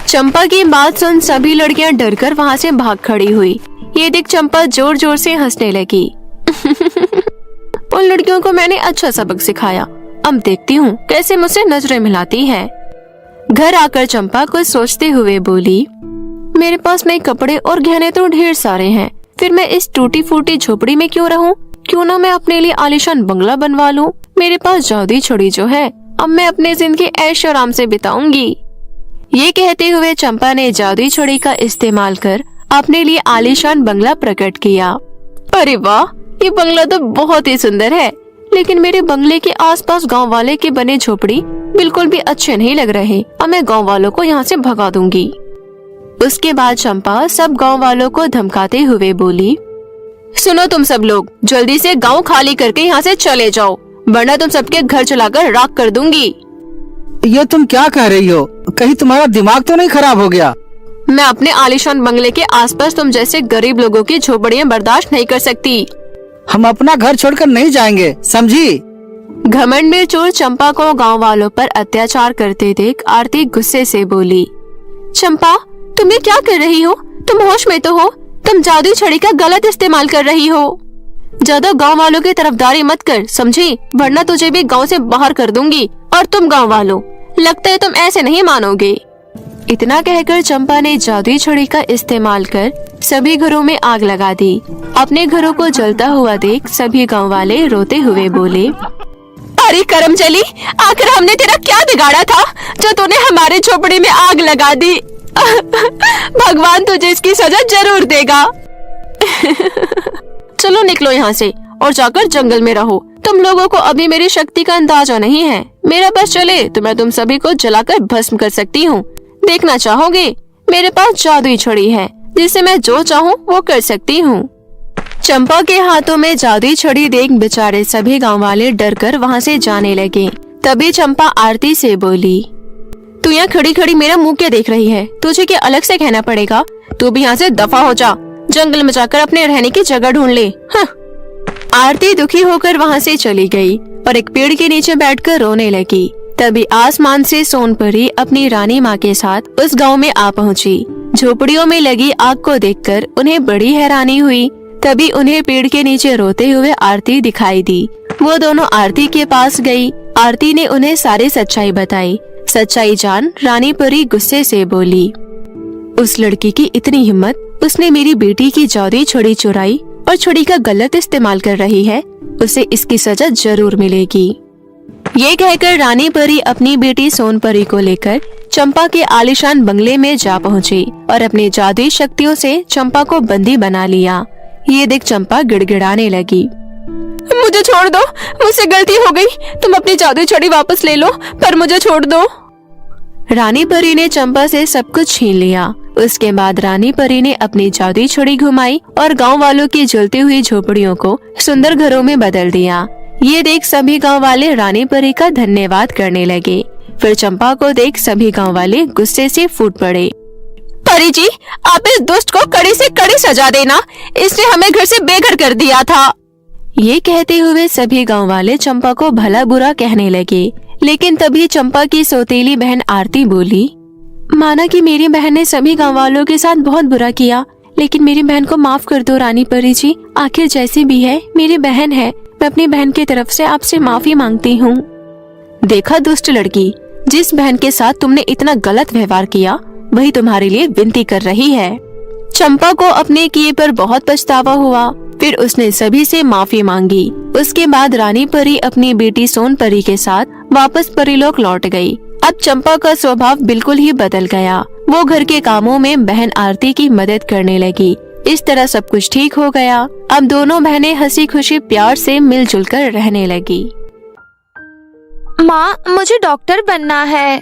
चंपा की बात सुन सभी लड़कियां डरकर वहाँ से भाग खड़ी हुई। ये देख चंपा जोर जोर से हंसने लगी। उन लड़कियों को मैंने अच्छा सबक सिखाया। अब देखती हूँ कैसे मुझसे नजरें मिलाती है। घर आकर चंपा कुछ सोचते हुए बोली, मेरे पास नए कपड़े और गहने तो ढेर सारे हैं, फिर मैं इस टूटी फूटी झोपड़ी में क्यों रहूं? क्यों ना मैं अपने लिए आलीशान बंगला बनवा लूं। मेरे पास जादुई छड़ी जो है, अब मैं अपनी जिंदगी ऐश आराम से बिताऊंगी। ये कहते हुए चंपा ने जादुई छड़ी का इस्तेमाल कर अपने लिए आलीशान बंगला प्रकट किया। अरे वाह, ये बंगला तो बहुत ही सुंदर है, लेकिन मेरे बंगले के आसपास गांव वाले के बने झोपड़ी बिल्कुल भी अच्छे नहीं लग रहे। अब मैं गांव वालों को यहाँ से भगा दूंगी। उसके बाद चंपा सब गांव वालों को धमकाते हुए बोली, सुनो तुम सब लोग, जल्दी से गांव खाली करके यहाँ से चले जाओ, वरना तुम सबके घर चलाकर राख कर दूंगी। ये तुम क्या कह रही हो? कहीं तुम्हारा दिमाग तो नहीं खराब हो गया? मैं अपने आलीशान बंगले के आसपास तुम जैसे गरीब लोगों की झोपड़ियाँ बर्दाश्त नहीं कर सकती। हम अपना घर छोड़कर नहीं जाएंगे, समझी? घमंड में चोर चंपा को गांव वालों पर अत्याचार करते देख आरती गुस्से से बोली, चंपा तुम ये क्या कर रही हो? तुम होश में तो हो? तुम जादुई छड़ी का गलत इस्तेमाल कर रही हो। ज्यादा गांव वालों की तरफदारी मत कर, समझी? वरना तुझे भी गांव से बाहर कर दूंगी। और तुम गांव वालों, लगता है तुम ऐसे नहीं मानोगे। इतना कहकर चंपा ने जादुई छड़ी का इस्तेमाल कर सभी घरों में आग लगा दी। अपने घरों को जलता हुआ देख सभी गांव वाले रोते हुए बोले, अरे करमचली, आखिर हमने तेरा क्या बिगाड़ा था जो तूने हमारे झोपड़ी में आग लगा दी? भगवान तुझे इसकी सजा जरूर देगा। चलो निकलो यहाँ से और जाकर जंगल में रहो। तुम लोगों को अभी मेरी शक्ति का अंदाजा नहीं है। मेरा बस चले तो मैं तुम सभी को जलाकर भस्म कर सकती हूँ। देखना चाहोगे? मेरे पास जादुई छड़ी है जिससे मैं जो चाहूँ वो कर सकती हूँ। चंपा के हाथों में जादुई छड़ी देख बेचारे सभी गांव वाले डर कर वहाँ से जाने लगे। तभी चंपा आरती से बोली, तू यहाँ खड़ी खड़ी मेरा मुंह क्या देख रही है? तुझे क्या अलग से कहना पड़ेगा? तू भी यहाँ से दफा हो जा, जंगल में जाकर अपने रहने की जगह ढूंढ ले। हाँ। आरती दुखी होकर वहाँ से चली गई और एक पेड़ के नीचे बैठकर रोने लगी। तभी आसमान से सोनपरी अपनी रानी माँ के साथ उस गांव में आ पहुँची। झोपड़ियों में लगी आग को देखकर उन्हें बड़ी हैरानी हुई। तभी उन्हें पेड़ के नीचे रोते हुए आरती दिखाई दी। वो दोनों आरती के पास गई। आरती ने उन्हें सारी सच्चाई बताई। सच्चाई जान रानी परी गुस्से से बोली, उस लड़की की इतनी हिम्मत, उसने मेरी बेटी की जादुई छड़ी चुराई और छड़ी का गलत इस्तेमाल कर रही है। उसे इसकी सजा जरूर मिलेगी। ये कहकर रानी परी अपनी बेटी सोनपरी को लेकर चंपा के आलीशान बंगले में जा पहुँची और अपनी जादुई शक्तियों से चंपा को बंदी बना लिया। ये देख चंपा गिड़गिड़ाने लगी, मुझे छोड़ दो, मुझसे गलती हो गई। तुम अपनी जादुई छड़ी वापस ले लो, पर मुझे छोड़ दो। रानी परी ने चंपा से सब कुछ छीन लिया। उसके बाद रानी परी ने अपनी जादुई छड़ी घुमाई और गांव वालों की जलती हुई झोपड़ियों को सुंदर घरों में बदल दिया। ये देख सभी गांव वाले रानी परी का धन्यवाद करने लगे। फिर चंपा को देख सभी गांव वाले गुस्से से फूट पड़े। परी जी, आप इस दुष्ट को कड़ी से कड़ी सजा देना, इसने हमें घर से बेघर कर दिया था। ये कहते हुए सभी गांव वाले चंपा को भला बुरा कहने लगे। लेकिन तभी चंपा की सौतेली बहन आरती बोली, माना कि मेरी बहन ने सभी गांव वालों के साथ बहुत बुरा किया, लेकिन मेरी बहन को माफ कर दो रानी परी जी। आखिर जैसी भी है मेरी बहन है, मैं अपनी बहन की तरफ से आपसे माफी मांगती हूँ। देखा दुष्ट लड़की, जिस बहन के साथ तुमने इतना गलत व्यवहार किया वही तुम्हारे लिए विनती कर रही है। चंपा को अपने किए पर बहुत पछतावा हुआ। फिर उसने सभी से माफी मांगी। उसके बाद रानी परी अपनी बेटी सोनपरी के साथ वापस परीलोक लौट गई। अब चंपा का स्वभाव बिल्कुल ही बदल गया। वो घर के कामों में बहन आरती की मदद करने लगी। इस तरह सब कुछ ठीक हो गया। अब दोनों बहनें हंसी खुशी प्यार से मिलजुल कर रहने लगी। माँ, मुझे डॉक्टर बनना है।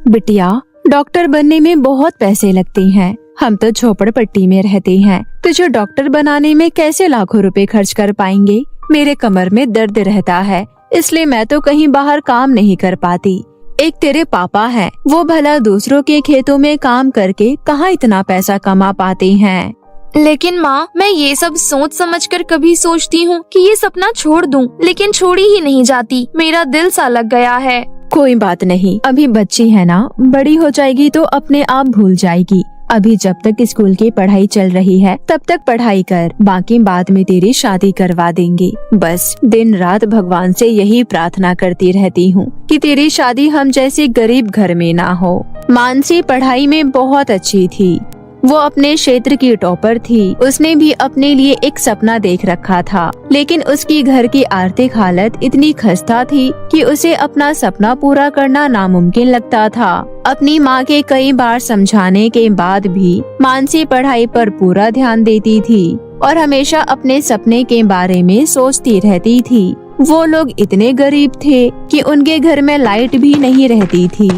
बिटिया, डॉक्टर बनने में बहुत पैसे लगते हैं। हम तो झोपड़पट्टी में रहते हैं, तुझे डॉक्टर बनाने में कैसे लाखों रुपए खर्च कर पाएंगे। मेरे कमर में दर्द रहता है, इसलिए मैं तो कहीं बाहर काम नहीं कर पाती। एक तेरे पापा हैं, वो भला दूसरों के खेतों में काम करके कहाँ इतना पैसा कमा पाते हैं। लेकिन माँ, मैं ये सब सोच समझकर कभी सोचती हूँ कि ये सपना छोड़ दूँ, लेकिन छोड़ी ही नहीं जाती। मेरा दिल सा लग गया है। कोई बात नहीं, अभी बच्ची है ना, बड़ी हो जाएगी तो अपने आप भूल जाएगी। अभी जब तक स्कूल की पढ़ाई चल रही है तब तक पढ़ाई कर, बाकी बाद में तेरी शादी करवा देंगे। बस दिन रात भगवान से यही प्रार्थना करती रहती हूँ कि तेरी शादी हम जैसे गरीब घर में ना हो। मानसी पढ़ाई में बहुत अच्छी थी, वो अपने क्षेत्र की टॉपर थी। उसने भी अपने लिए एक सपना देख रखा था, लेकिन उसकी घर की आर्थिक हालत इतनी खस्ता थी कि उसे अपना सपना पूरा करना नामुमकिन लगता था। अपनी माँ के कई बार समझाने के बाद भी मानसी पढ़ाई पर पूरा ध्यान देती थी और हमेशा अपने सपने के बारे में सोचती रहती थी। वो लोग इतने गरीब थे कि उनके घर में लाइट भी नहीं रहती थी।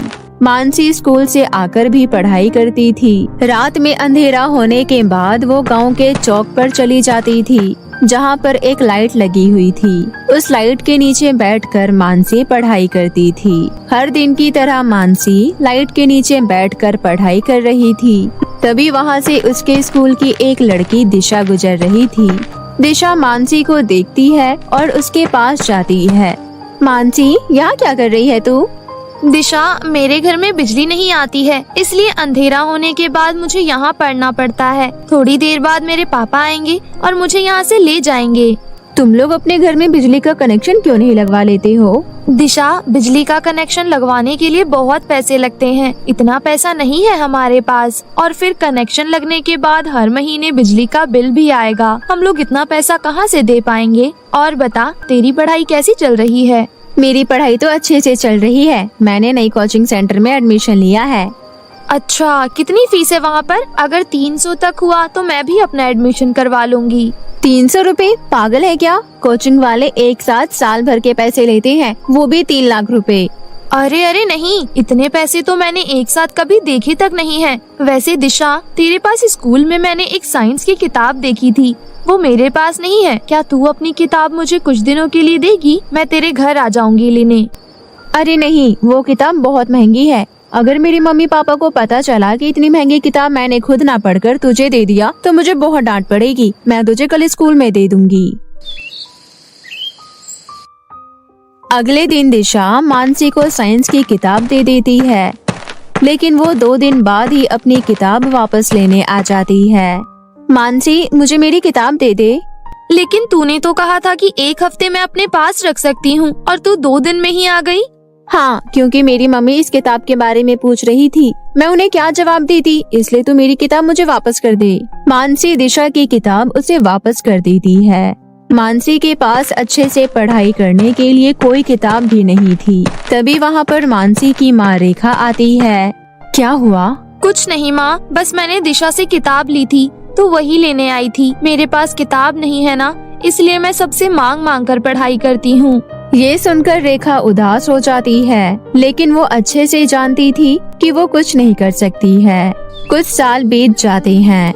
मानसी स्कूल से आकर भी पढ़ाई करती थी। रात में अंधेरा होने के बाद वो गांव के चौक पर चली जाती थी, जहां पर एक लाइट लगी हुई थी। उस लाइट के नीचे बैठकर मानसी पढ़ाई करती थी। हर दिन की तरह मानसी लाइट के नीचे बैठकर पढ़ाई कर रही थी। तभी वहां से उसके स्कूल की एक लड़की दिशा गुजर रही थी। दिशा मानसी को देखती है और उसके पास जाती है। मानसी, यहाँ क्या कर रही है तू? दिशा, मेरे घर में बिजली नहीं आती है, इसलिए अंधेरा होने के बाद मुझे यहाँ पढ़ना पड़ता है। थोड़ी देर बाद मेरे पापा आएंगे और मुझे यहाँ से ले जाएंगे। तुम लोग अपने घर में बिजली का कनेक्शन क्यों नहीं लगवा लेते हो? दिशा, बिजली का कनेक्शन लगवाने के लिए बहुत पैसे लगते हैं, इतना पैसा नहीं है हमारे पास। और फिर कनेक्शन लगने के बाद हर महीने बिजली का बिल भी आएगा, हम लोग इतना पैसा कहाँ से दे पाएंगे। और बता, तेरी पढ़ाई कैसी चल रही है? मेरी पढ़ाई तो अच्छे से चल रही है। मैंने नई कोचिंग सेंटर में एडमिशन लिया है। अच्छा, कितनी फीस है वहाँ पर? अगर 300 तक हुआ तो मैं भी अपना एडमिशन करवा लूंगी। 300 रुपए? पागल है क्या? कोचिंग वाले एक साथ साल भर के पैसे लेते हैं, वो भी 3 लाख रुपए। अरे अरे नहीं, इतने पैसे तो मैंने एक साथ कभी देखे तक नहीं है। वैसे दिशा, तेरे पास स्कूल में मैंने एक साइंस की किताब देखी थी, वो मेरे पास नहीं है। क्या तू अपनी किताब मुझे कुछ दिनों के लिए देगी? मैं तेरे घर आ जाऊंगी लेने। अरे नहीं, वो किताब बहुत महंगी है। अगर मेरे मम्मी पापा को पता चला कि इतनी महंगी किताब मैंने खुद ना पढ़कर तुझे दे दिया तो मुझे बहुत डांट पड़ेगी। मैं तुझे कल स्कूल में दे दूंगी। अगले दिन दिशा मानसी को साइंस की किताब दे देती है, लेकिन वो 2 दिन बाद ही अपनी किताब वापस लेने आ जाती है। मानसी, मुझे मेरी किताब दे दे। लेकिन तूने तो कहा था कि 1 हफ्ते में अपने पास रख सकती हूँ, और तू 2 दिन में ही आ गई। हाँ, क्योंकि मेरी मम्मी इस किताब के बारे में पूछ रही थी, मैं उन्हें क्या जवाब देती, इसलिए तू मेरी किताब मुझे वापस कर दे। मानसी दिशा की किताब उसे वापस कर देती है। मानसी के पास अच्छे से पढ़ाई करने के लिए कोई किताब भी नहीं थी। तभी वहाँ पर मानसी की माँ रेखा आती है। क्या हुआ? कुछ नहीं माँ, बस मैंने दिशा से किताब ली थी तो वही लेने आई थी। मेरे पास किताब नहीं है ना, इसलिए मैं सबसे मांग मांग कर पढ़ाई करती हूँ। ये सुनकर रेखा उदास हो जाती है, लेकिन वो अच्छे से जानती थी कि वो कुछ नहीं कर सकती है। कुछ साल बीत जाते हैं।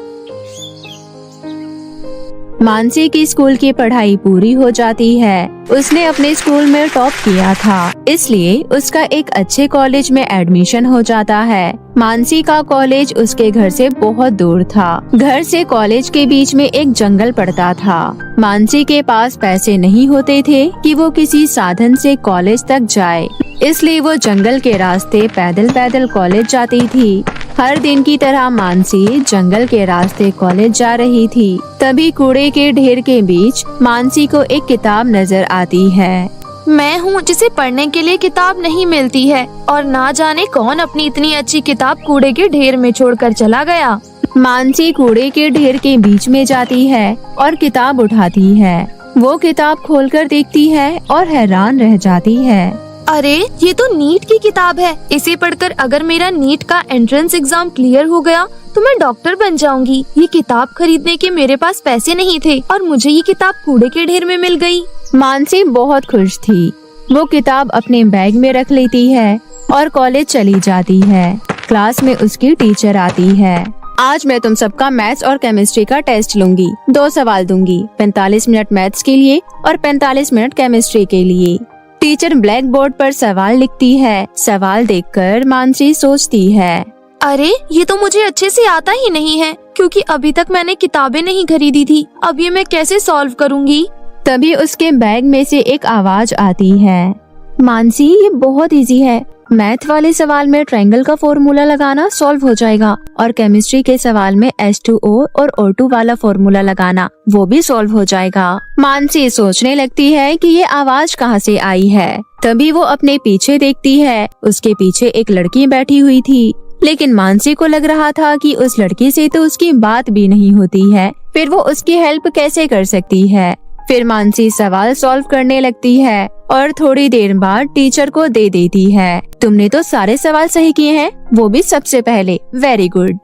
मानसी की स्कूल की पढ़ाई पूरी हो जाती है। उसने अपने स्कूल में टॉप किया था, इसलिए उसका एक अच्छे कॉलेज में एडमिशन हो जाता है। मानसी का कॉलेज उसके घर से बहुत दूर था। घर से कॉलेज के बीच में एक जंगल पड़ता था। मानसी के पास पैसे नहीं होते थे कि वो किसी साधन से कॉलेज तक जाए, इसलिए वो जंगल के रास्ते पैदल पैदल कॉलेज जाती थी। हर दिन की तरह मानसी जंगल के रास्ते कॉलेज जा रही थी। तभी कूड़े के ढेर के बीच मानसी को एक किताब नजर आती है। मैं हूँ जिसे पढ़ने के लिए किताब नहीं मिलती है, और ना जाने कौन अपनी इतनी अच्छी किताब कूड़े के ढेर में छोड़कर चला गया। मानसी कूड़े के ढेर के बीच में जाती है और किताब उठाती है। वो किताब खोलकर देखती है और हैरान रह जाती है। अरे, ये तो नीट की किताब है। इसे पढ़कर अगर मेरा नीट का एंट्रेंस एग्जाम क्लियर हो गया तो मैं डॉक्टर बन जाऊंगी। ये किताब खरीदने के मेरे पास पैसे नहीं थे और मुझे ये किताब कूड़े के ढेर में मिल गई। मानसी बहुत खुश थी। वो किताब अपने बैग में रख लेती है और कॉलेज चली जाती है। क्लास में उसकी टीचर आती है। आज मैं तुम सबका मैथ्स और केमिस्ट्री का टेस्ट लूंगी। 2 सवाल दूंगी, 45 मिनट मैथ्स के लिए और 45 मिनट केमिस्ट्री के लिए। टीचर ब्लैक बोर्ड पर सवाल लिखती है। सवाल देखकर मानसी सोचती है, अरे, ये तो मुझे अच्छे से आता ही नहीं है, क्योंकि अभी तक मैंने किताबें नहीं खरीदी थी। अब ये मैं कैसे सॉल्व करूंगी? तभी उसके बैग में से एक आवाज आती है, मानसी, ये बहुत इजी है। मैथ वाले सवाल में ट्रायंगल का फॉर्मूला लगाना सॉल्व हो जाएगा, और केमिस्ट्री के सवाल में H2O और O2 वाला फॉर्मूला लगाना, वो भी सॉल्व हो जाएगा। मानसी सोचने लगती है कि ये आवाज कहाँ से आई है। तभी वो अपने पीछे देखती है। उसके पीछे एक लड़की बैठी हुई थी, लेकिन मानसी को लग रहा था कि उस लड़की से तो उसकी बात भी नहीं होती है, फिर वो उसकी हेल्प कैसे कर सकती है। फिर मानसी सवाल सॉल्व करने लगती है और थोड़ी देर बाद टीचर को दे देती है। तुमने तो सारे सवाल सही किए हैं, वो भी सबसे पहले, वेरी गुड।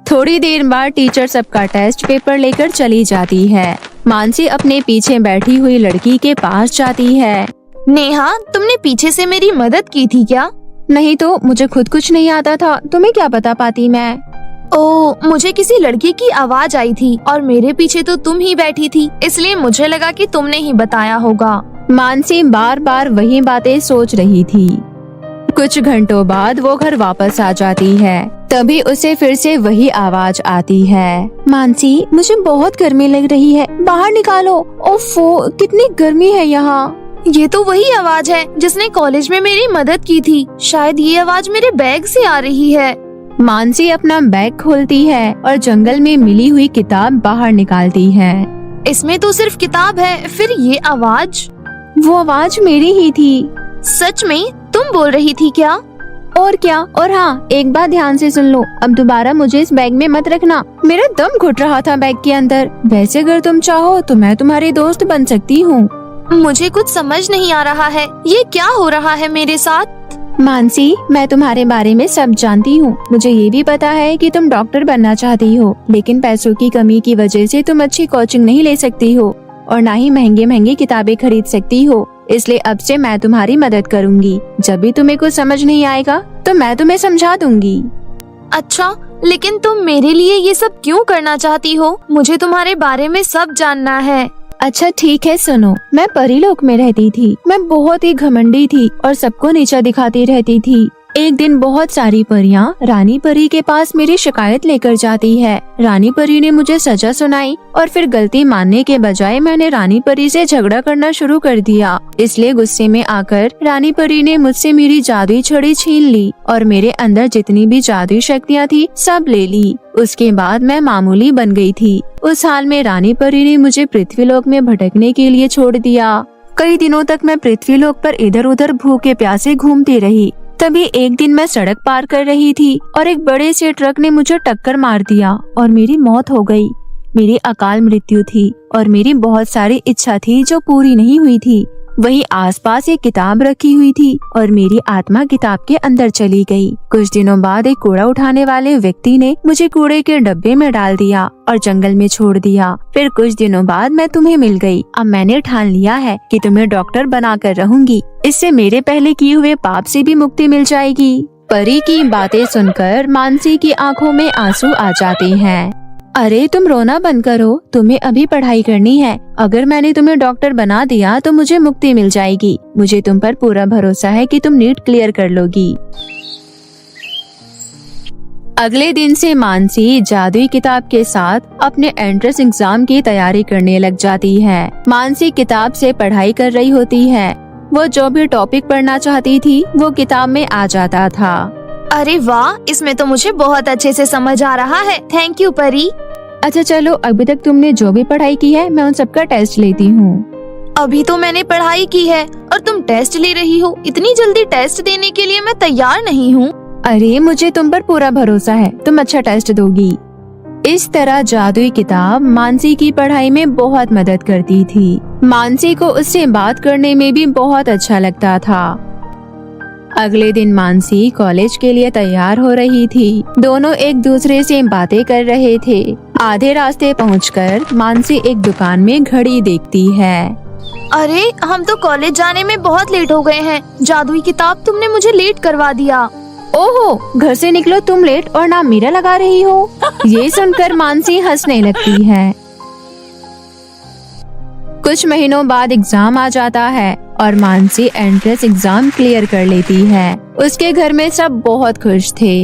थोड़ी देर बाद टीचर सबका टेस्ट पेपर लेकर चली जाती है। मानसी अपने पीछे बैठी हुई लड़की के पास जाती है। नेहा, तुमने पीछे से मेरी मदद की थी क्या? नहीं तो, मुझे खुद कुछ नहीं आता था, तुम्हें क्या बता पाती मैं। ओ, मुझे किसी लड़की की आवाज आई थी और मेरे पीछे तो तुम ही बैठी थी, इसलिए मुझे लगा कि तुमने ही बताया होगा। मानसी बार बार वही बातें सोच रही थी। कुछ घंटों बाद वो घर वापस आ जाती है। तभी उसे फिर से वही आवाज आती है, मानसी, मुझे बहुत गर्मी लग रही है, बाहर निकालो। ओफो, कितनी गर्मी है यहाँ। ये तो वही आवाज है जिसने कॉलेज में मेरी मदद की थी। शायद ये आवाज मेरे बैग से आ रही है। मानसी अपना बैग खोलती है और जंगल में मिली हुई किताब बाहर निकालती है। इसमें तो सिर्फ किताब है, फिर ये आवाज? वो आवाज मेरी ही थी। सच में तुम बोल रही थी क्या? और क्या। और हाँ, एक बात ध्यान से सुन लो, अब दोबारा मुझे इस बैग में मत रखना। मेरा दम घुट रहा था बैग के अंदर। वैसे अगर तुम चाहो तो मैं तुम्हारी दोस्त बन सकती हूँ। मुझे कुछ समझ नहीं आ रहा है, ये क्या हो रहा है मेरे साथ? मानसी, मैं तुम्हारे बारे में सब जानती हूँ। मुझे ये भी पता है कि तुम डॉक्टर बनना चाहती हो, लेकिन पैसों की कमी की वजह से तुम अच्छी कोचिंग नहीं ले सकती हो और ना ही महंगे महंगे किताबें खरीद सकती हो। इसलिए अब से मैं तुम्हारी मदद करूँगी। जब भी तुम्हें कुछ समझ नहीं आएगा तो मैं तुम्हें समझा दूंगी। अच्छा, लेकिन तुम मेरे लिए ये सब क्यों करना चाहती हो? मुझे तुम्हारे बारे में सब जानना है। अच्छा ठीक है, सुनो। मैं परीलोक में रहती थी। मैं बहुत ही घमंडी थी और सबको नीचा दिखाती रहती थी। एक दिन बहुत सारी परियां रानी परी के पास मेरी शिकायत लेकर जाती है। रानी परी ने मुझे सजा सुनाई और फिर गलती मानने के बजाय मैंने रानी परी से झगड़ा करना शुरू कर दिया। इसलिए गुस्से में आकर रानी परी ने मुझसे मेरी जादुई छड़ी छीन ली और मेरे अंदर जितनी भी जादुई शक्तियाँ थी सब ले ली। उसके बाद मैं मामूली बन गई थी। उस हाल में रानी परी ने मुझे पृथ्वीलोक में भटकने के लिए छोड़ दिया। कई दिनों तक मैं पृथ्वीलोक पर इधर उधर भूखे प्यासे घूमती रही। तभी एक दिन मैं सड़क पार कर रही थी और एक बड़े से ट्रक ने मुझे टक्कर मार दिया और मेरी मौत हो गई। मेरी अकाल मृत्यु थी और मेरी बहुत सारी इच्छा थी जो पूरी नहीं हुई थी। वहीं आसपास एक किताब रखी हुई थी और मेरी आत्मा किताब के अंदर चली गई। कुछ दिनों बाद एक कूड़ा उठाने वाले व्यक्ति ने मुझे कूड़े के डब्बे में डाल दिया और जंगल में छोड़ दिया। फिर कुछ दिनों बाद मैं तुम्हें मिल गई। अब मैंने ठान लिया है कि तुम्हें डॉक्टर बनाकर रहूंगी। इससे मेरे पहले किए हुए पाप से भी मुक्ति मिल जाएगी। परी की बातें सुनकर मानसी की आंखों में आंसू आ जाते हैं। अरे तुम रोना बंद करो, तुम्हें अभी पढ़ाई करनी है। अगर मैंने तुम्हें डॉक्टर बना दिया तो मुझे मुक्ति मिल जाएगी। मुझे तुम पर पूरा भरोसा है कि तुम नीट क्लियर कर लोगी। अगले दिन से मानसी जादुई किताब के साथ अपने एंट्रेंस एग्जाम की तैयारी करने लग जाती है। मानसी किताब से पढ़ाई कर रही होती है। वो जो भी टॉपिक पढ़ना चाहती थी वो किताब में आ जाता था। अरे वाह, इसमें तो मुझे बहुत अच्छे से समझ आ रहा है। थैंक यू परी। अच्छा चलो, अभी तक तुमने जो भी पढ़ाई की है मैं उन सबका टेस्ट लेती हूँ। अभी तो मैंने पढ़ाई की है और तुम टेस्ट ले रही हो। इतनी जल्दी टेस्ट देने के लिए मैं तैयार नहीं हूँ। अरे मुझे तुम पर पूरा भरोसा है, तुम अच्छा टेस्ट दोगी। इस तरह जादुई किताब मानसी की पढ़ाई में बहुत मदद करती थी। मानसी को उससे बात करने में भी बहुत अच्छा लगता था। अगले दिन मानसी कॉलेज के लिए तैयार हो रही थी। दोनों एक दूसरे से बातें कर रहे थे। आधे रास्ते पहुंचकर मानसी एक दुकान में घड़ी देखती है। अरे हम तो कॉलेज जाने में बहुत लेट हो गए हैं। जादुई किताब तुमने मुझे लेट करवा दिया। ओहो, घर से निकलो तुम लेट और नाम मेरा लगा रही हो। ये सुनकर मानसी हंसने लगती है। कुछ महीनों बाद एग्जाम आ जाता है और मानसी एंट्रेंस एग्जाम क्लियर कर लेती है। उसके घर में सब बहुत खुश थे।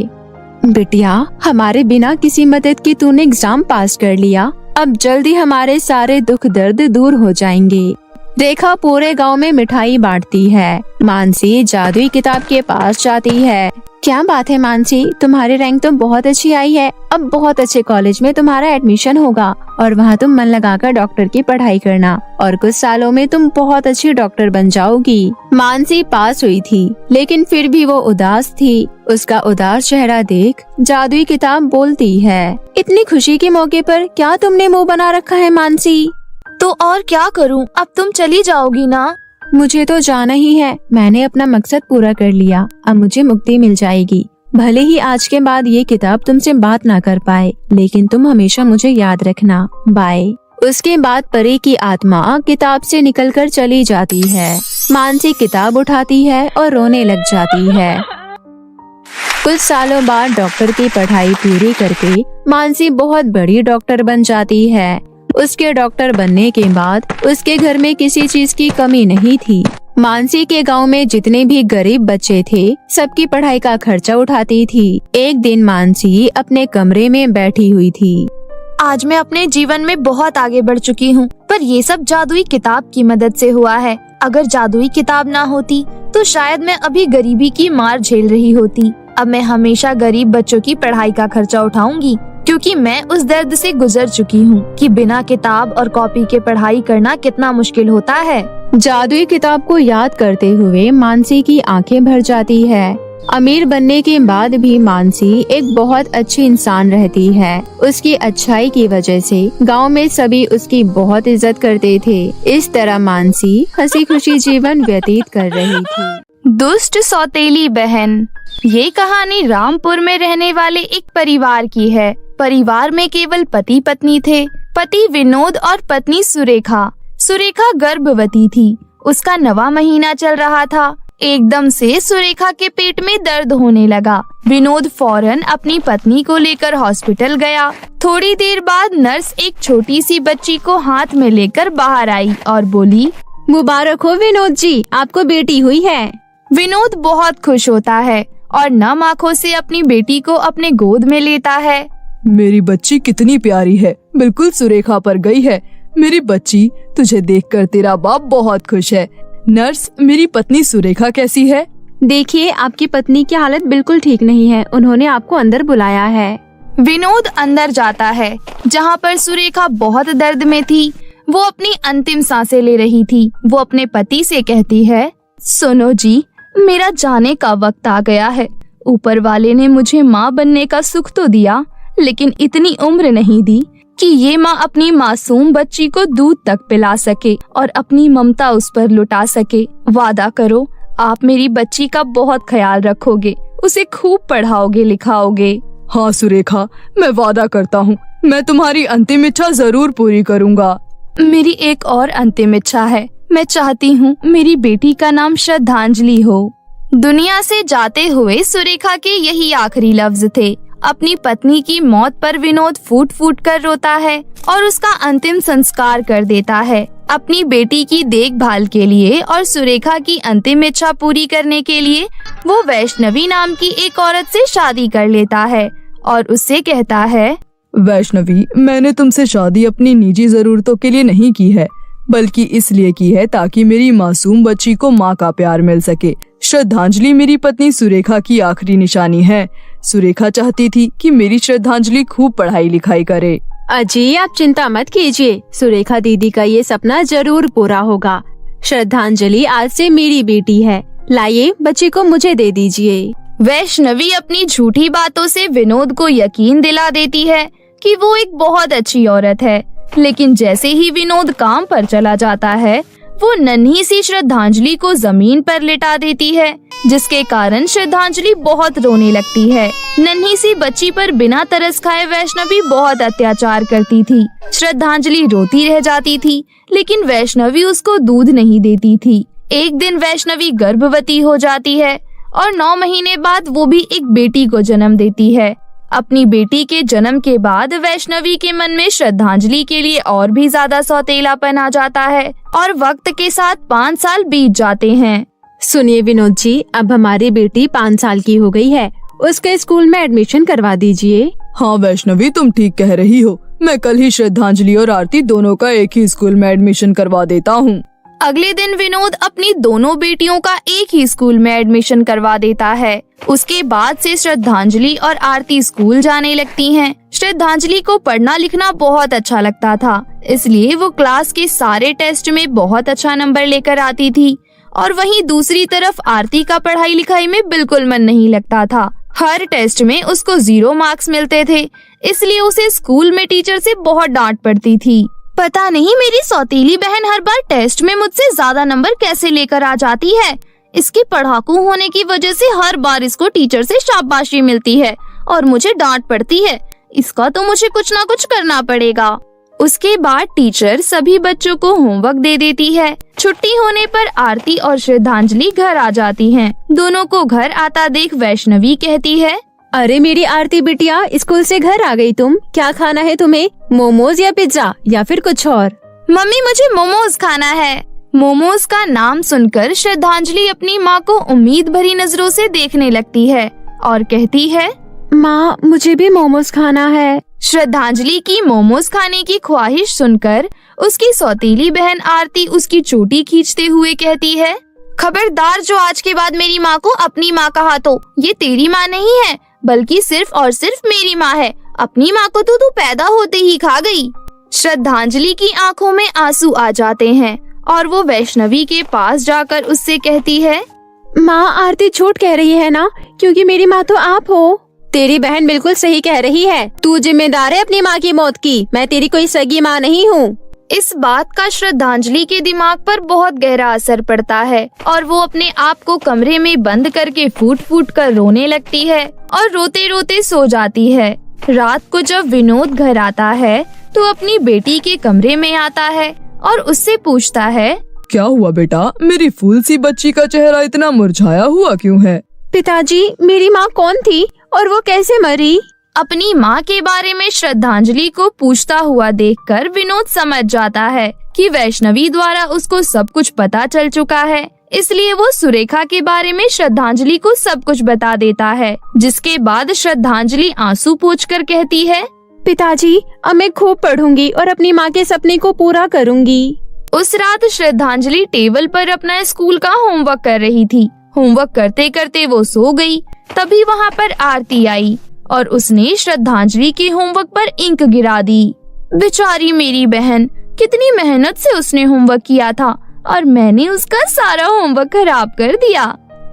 बिटिया, हमारे बिना किसी मदद के तूने एग्जाम पास कर लिया। अब जल्दी हमारे सारे दुख दर्द दूर हो जाएंगे। देखा पूरे गांव में मिठाई बांटती है। मानसी जादुई किताब के पास जाती है। क्या बात है मानसी, तुम्हारी रैंक तो बहुत अच्छी आई है। अब बहुत अच्छे कॉलेज में तुम्हारा एडमिशन होगा और वहाँ तुम मन लगाकर डॉक्टर की पढ़ाई करना और कुछ सालों में तुम बहुत अच्छी डॉक्टर बन जाओगी। मानसी पास हुई थी लेकिन फिर भी वो उदास थी। उसका उदास चेहरा देख जादुई किताब बोलती है, इतनी खुशी के मौके पर क्या तुमने मुँह बना रखा है मानसी? तो और क्या करूं, अब तुम चली जाओगी ना? मुझे तो जाना ही है। मैंने अपना मकसद पूरा कर लिया। अब मुझे मुक्ति मिल जाएगी। भले ही आज के बाद ये किताब तुमसे बात ना कर पाए, लेकिन तुम हमेशा मुझे याद रखना। बाय। उसके बाद परी की आत्मा किताब से निकलकर चली जाती है। मानसी किताब उठाती है और रोने लग जाती है। कुछ सालों बाद डॉक्टर की पढ़ाई पूरी करके मानसी बहुत बड़ी डॉक्टर बन जाती है। उसके डॉक्टर बनने के बाद उसके घर में किसी चीज की कमी नहीं थी। मानसी के गांव में जितने भी गरीब बच्चे थे सबकी पढ़ाई का खर्चा उठाती थी। एक दिन मानसी अपने कमरे में बैठी हुई थी। आज मैं अपने जीवन में बहुत आगे बढ़ चुकी हूँ, पर ये सब जादुई किताब की मदद से हुआ है। अगर जादुई किताब ना होती तो शायद मैं अभी गरीबी की मार झेल रही होती। अब मैं हमेशा गरीब बच्चों की पढ़ाई का खर्चा उठाऊंगी, क्योंकि मैं उस दर्द से गुजर चुकी हूँ कि बिना किताब और कॉपी के पढ़ाई करना कितना मुश्किल होता है। जादुई किताब को याद करते हुए मानसी की आंखें भर जाती है। अमीर बनने के बाद भी मानसी एक बहुत अच्छी इंसान रहती है। उसकी अच्छाई की वजह से गांव में सभी उसकी बहुत इज्जत करते थे। इस तरह मानसी हंसी खुशी जीवन व्यतीत कर रही थी। दुष्ट सौतेली बहन। ये कहानी रामपुर में रहने वाले एक परिवार की है। परिवार में केवल पति पत्नी थे। पति विनोद और पत्नी सुरेखा। सुरेखा गर्भवती थी। उसका 9वां महीना चल रहा था। एकदम से सुरेखा के पेट में दर्द होने लगा। विनोद फौरन अपनी पत्नी को लेकर हॉस्पिटल गया। थोड़ी देर बाद नर्स एक छोटी सी बच्ची को हाथ में लेकर बाहर आई और बोली, मुबारक हो विनोद जी, आपको बेटी हुई है। विनोद बहुत खुश होता है और नम आंखों से अपनी बेटी को अपने गोद में लेता है। मेरी बच्ची कितनी प्यारी है, बिल्कुल सुरेखा पर गई है। मेरी बच्ची, तुझे देखकर तेरा बाप बहुत खुश है। नर्स, मेरी पत्नी सुरेखा कैसी है? देखिए, आपकी पत्नी की हालत बिल्कुल ठीक नहीं है। उन्होंने आपको अंदर बुलाया है। विनोद अंदर जाता है जहाँ पर सुरेखा बहुत दर्द में थी। वो अपनी अंतिम सांसें ले रही थी। वो अपने पति से कहती है, सुनो जी, मेरा जाने का वक्त आ गया है। ऊपर वाले ने मुझे माँ बनने का सुख तो दिया, लेकिन इतनी उम्र नहीं दी कि ये माँ अपनी मासूम बच्ची को दूध तक पिला सके और अपनी ममता उस पर लुटा सके। वादा करो, आप मेरी बच्ची का बहुत ख्याल रखोगे, उसे खूब पढ़ाओगे लिखाओगे। हाँ सुरेखा, मैं वादा करता हूँ, मैं तुम्हारी अंतिम इच्छा जरूर पूरी करूँगा। मेरी एक और अंतिम इच्छा है। मैं चाहती हूँ मेरी बेटी का नाम श्रद्धांजलि हो। दुनिया से जाते हुए सुरेखा के यही आखिरी लफ्ज थे। अपनी पत्नी की मौत पर विनोद फूट फूट कर रोता है और उसका अंतिम संस्कार कर देता है। अपनी बेटी की देखभाल के लिए और सुरेखा की अंतिम इच्छा पूरी करने के लिए वो वैष्णवी नाम की एक औरत से शादी कर लेता है और उससे कहता है, वैष्णवी, मैंने तुमसे शादी अपनी निजी जरूरतों के लिए नहीं की है, बल्कि इसलिए की है ताकि मेरी मासूम बच्ची को माँ का प्यार मिल सके। श्रद्धांजलि मेरी पत्नी सुरेखा की आखिरी निशानी है। सुरेखा चाहती थी कि मेरी श्रद्धांजलि खूब पढ़ाई लिखाई करे। अजी, आप चिंता मत कीजिए, सुरेखा दीदी का ये सपना जरूर पूरा होगा। श्रद्धांजलि आज से मेरी बेटी है। लाइए, बच्ची को मुझे दे दीजिए। वैष्णवी अपनी झूठी बातों से विनोद को यकीन दिला देती है कि वो एक बहुत अच्छी औरत है। लेकिन जैसे ही विनोद काम पर चला जाता है, वो नन्ही सी श्रद्धांजलि को जमीन पर लिटा देती है, जिसके कारण श्रद्धांजलि बहुत रोने लगती है। नन्ही सी बच्ची पर बिना तरस खाए वैष्णवी बहुत अत्याचार करती थी। श्रद्धांजलि रोती रह जाती थी, लेकिन वैष्णवी उसको दूध नहीं देती थी। एक दिन वैष्णवी गर्भवती हो जाती है और 9 महीने बाद वो भी एक बेटी को जन्म देती है। अपनी बेटी के जन्म के बाद वैष्णवी के मन में श्रद्धांजलि के लिए और भी ज्यादा सौतेलापन आ जाता है और वक्त के साथ 5 साल बीत जाते हैं। सुनिए विनोद जी, अब हमारी बेटी 5 साल की हो गई है, उसके स्कूल में एडमिशन करवा दीजिए। हाँ वैष्णवी, तुम ठीक कह रही हो। मैं कल ही श्रद्धांजलि और आरती दोनों का एक ही स्कूल में एडमिशन करवा देता हूँ। अगले दिन विनोद अपनी दोनों बेटियों का एक ही स्कूल में एडमिशन करवा देता है। उसके बाद से श्रद्धांजलि और आरती स्कूल जाने लगती हैं। श्रद्धांजलि को पढ़ना लिखना बहुत अच्छा लगता था, इसलिए वो क्लास के सारे टेस्ट में बहुत अच्छा नंबर लेकर आती थी। और वहीं दूसरी तरफ आरती का पढ़ाई लिखाई में बिल्कुल मन नहीं लगता था। हर टेस्ट में उसको 0 मार्क्स मिलते थे, इसलिए उसे स्कूल में टीचर से बहुत डांट पड़ती थी। पता नहीं मेरी सौतेली बहन हर बार टेस्ट में मुझसे ज्यादा नंबर कैसे लेकर आ जाती है। इसके पढ़ाकू होने की वजह से हर बार इसको टीचर से शाबाशी मिलती है और मुझे डांट पड़ती है। इसका तो मुझे कुछ ना कुछ करना पड़ेगा। उसके बाद टीचर सभी बच्चों को होमवर्क दे देती है। छुट्टी होने पर आरती और श्रद्धांजलि घर आ जाती हैं। दोनों को घर आता देख वैष्णवी कहती है, अरे मेरी आरती बिटिया, स्कूल से घर आ गई तुम। क्या खाना है तुम्हें, मोमोज या पिज्जा या फिर कुछ और? मम्मी, मुझे मोमोज खाना है। मोमोज का नाम सुनकर श्रद्धांजलि अपनी माँ को उम्मीद भरी नजरों से देखने लगती है और कहती है, माँ, मुझे भी मोमोज खाना है। श्रद्धांजलि की मोमोज खाने की ख्वाहिश सुनकर उसकी सौतेली बहन आरती उसकी चोटी खींचते हुए कहती है, खबरदार जो आज के बाद मेरी माँ को अपनी माँ कहा तो ये तेरी माँ नहीं है, बल्कि सिर्फ और सिर्फ मेरी माँ है अपनी माँ को तो तू पैदा होते ही खा गई। श्रद्धांजलि की आंखों में आंसू आ जाते हैं और वो वैष्णवी के पास जाकर उससे कहती है, माँ, आरती झूठ कह रही है ना, क्योंकि मेरी माँ तो आप हो। तेरी बहन बिल्कुल सही कह रही है। तू जिम्मेदार है अपनी माँ की मौत की। मैं तेरी कोई सगी माँ नहीं हूँ। इस बात का श्रद्धांजलि के दिमाग पर बहुत गहरा असर पड़ता है और वो अपने आप को कमरे में बंद करके फूट फूट कर रोने लगती है और रोते रोते सो जाती है। रात को जब विनोद घर आता है तो अपनी बेटी के कमरे में आता है और उससे पूछता है, क्या हुआ बेटा, मेरी फूल सी बच्ची का चेहरा इतना मुरझाया हुआ क्यों है? पिताजी, मेरी माँ कौन थी और वो कैसे मरी? अपनी माँ के बारे में श्रद्धांजलि को पूछता हुआ देखकर विनोद समझ जाता है कि वैष्णवी द्वारा उसको सब कुछ पता चल चुका है, इसलिए वो सुरेखा के बारे में श्रद्धांजलि को सब कुछ बता देता है। जिसके बाद श्रद्धांजलि आंसू पोंछकर कहती है, पिताजी, अब मैं खूब पढ़ूंगी और अपनी माँ के सपने को पूरा करूंगी। उस रात श्रद्धांजलि टेबल पर अपना स्कूल का होमवर्क कर रही थी। होमवर्क करते करते वो सो गई। तभी वहाँ पर आरती आई और उसने श्रद्धांजलि के होमवर्क पर इंक गिरा दी। बेचारी मेरी बहन, कितनी मेहनत से उसने होमवर्क किया था और मैंने उसका सारा होमवर्क खराब कर दिया।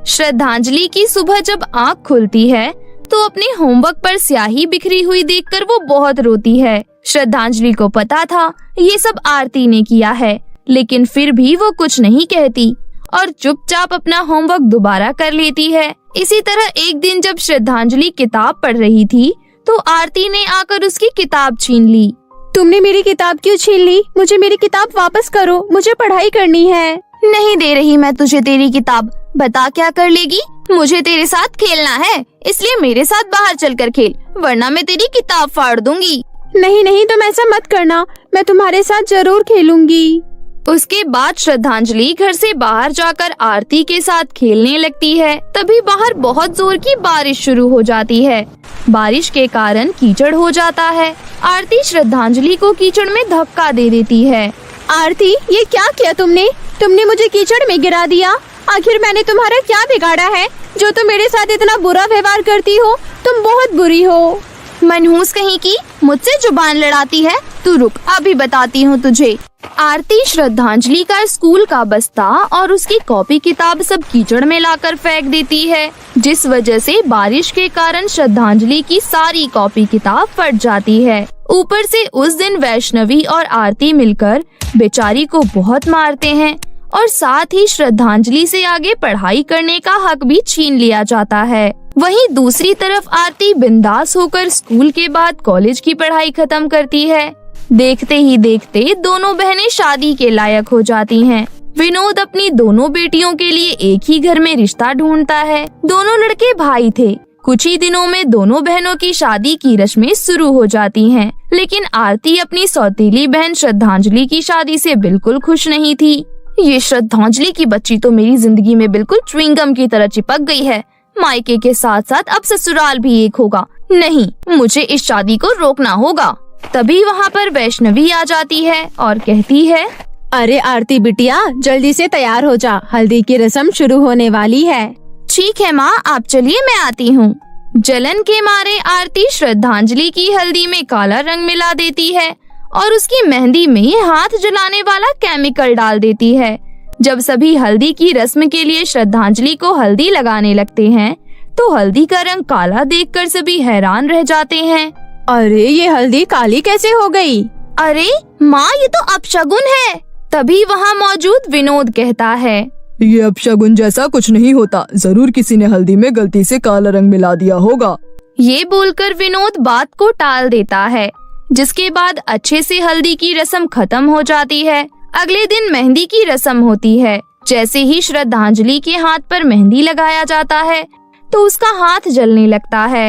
श्रद्धांजलि की सुबह जब आँख खुलती है तो अपने होमवर्क पर स्याही बिखरी हुई देखकर वो बहुत रोती है। श्रद्धांजलि को पता था ये सब आरती ने किया है, लेकिन फिर भी वो कुछ नहीं कहती और चुपचाप अपना होमवर्क दोबारा कर लेती है। इसी तरह एक दिन जब श्रद्धांजलि किताब पढ़ रही थी तो आरती ने आकर उसकी किताब छीन ली। तुमने मेरी किताब क्यों छीन ली? मुझे मेरी किताब वापस करो, मुझे पढ़ाई करनी है। नहीं दे रही मैं तुझे तेरी किताब। बता क्या कर लेगी? मुझे तेरे साथ खेलना है, इसलिए मेरे साथ बाहर चलकर खेल, वरना मैं तेरी किताब फाड़ दूंगी। नहीं नहीं, तुम ऐसा मत करना, मैं तुम्हारे साथ जरूर खेलूंगी। उसके बाद श्रद्धांजलि घर से बाहर जाकर आरती के साथ खेलने लगती है। तभी बाहर बहुत जोर की बारिश शुरू हो जाती है। बारिश के कारण कीचड़ हो जाता है। आरती श्रद्धांजलि को कीचड़ में धक्का दे देती है। आरती, ये क्या किया तुमने? तुमने मुझे कीचड़ में गिरा दिया। आखिर मैंने तुम्हारा क्या बिगाड़ा है जो तुम मेरे साथ इतना बुरा व्यवहार करती हो? तुम बहुत बुरी हो। मनहूस कहीं की, मुझसे जुबान लड़ाती है। तू रुक, अभी बताती हूँ तुझे। आरती श्रद्धांजलि का स्कूल का बस्ता और उसकी कॉपी किताब सब कीचड़ में लाकर फेंक देती है, जिस वजह से बारिश के कारण श्रद्धांजलि की सारी कॉपी किताब फट जाती है। ऊपर से उस दिन वैष्णवी और आरती मिलकर बेचारी को बहुत मारते हैं और साथ ही श्रद्धांजलि से आगे पढ़ाई करने का हक भी छीन लिया जाता है। वहीं दूसरी तरफ आरती बिंदास होकर स्कूल के बाद कॉलेज की पढ़ाई खत्म करती है। देखते ही देखते दोनों बहनें शादी के लायक हो जाती हैं। विनोद अपनी दोनों बेटियों के लिए एक ही घर में रिश्ता ढूंढता है। दोनों लड़के भाई थे। कुछ ही दिनों में दोनों बहनों की शादी की रस्में शुरू हो जाती हैं। लेकिन आरती अपनी सौतेली बहन श्रद्धांजलि की शादी से बिल्कुल खुश नहीं थी। ये श्रद्धांजलि की बच्ची तो मेरी जिंदगी में बिल्कुल च्युइंगम की तरह चिपक गई है। मायके के साथ साथ अब ससुराल भी एक होगा। नहीं, मुझे इस शादी को रोकना होगा। तभी वहाँ पर वैष्णवी आ जाती है और कहती है, अरे आरती बिटिया, जल्दी से तैयार हो जा, हल्दी की रस्म शुरू होने वाली है। ठीक है माँ, आप चलिए, मैं आती हूँ। जलन के मारे आरती श्रद्धांजलि की हल्दी में काला रंग मिला देती है और उसकी मेहंदी में हाथ जलाने वाला केमिकल डाल देती है। जब सभी हल्दी की रस्म के लिए श्रद्धांजलि को हल्दी लगाने लगते हैं तो हल्दी का रंग काला देखकर सभी हैरान रह जाते हैं। अरे ये हल्दी काली कैसे हो गई? अरे माँ, ये तो अपशगुन है। तभी वहाँ मौजूद विनोद कहता है, ये अपशगुन जैसा कुछ नहीं होता, जरूर किसी ने हल्दी में गलती से काला रंग मिला दिया होगा। ये बोलकर विनोद बात को टाल देता है। जिसके बाद अच्छे से हल्दी की रस्म खत्म हो जाती है। अगले दिन मेहंदी की रस्म होती है। जैसे ही श्रद्धांजलि के हाथ पर मेहंदी लगाया जाता है तो उसका हाथ जलने लगता है।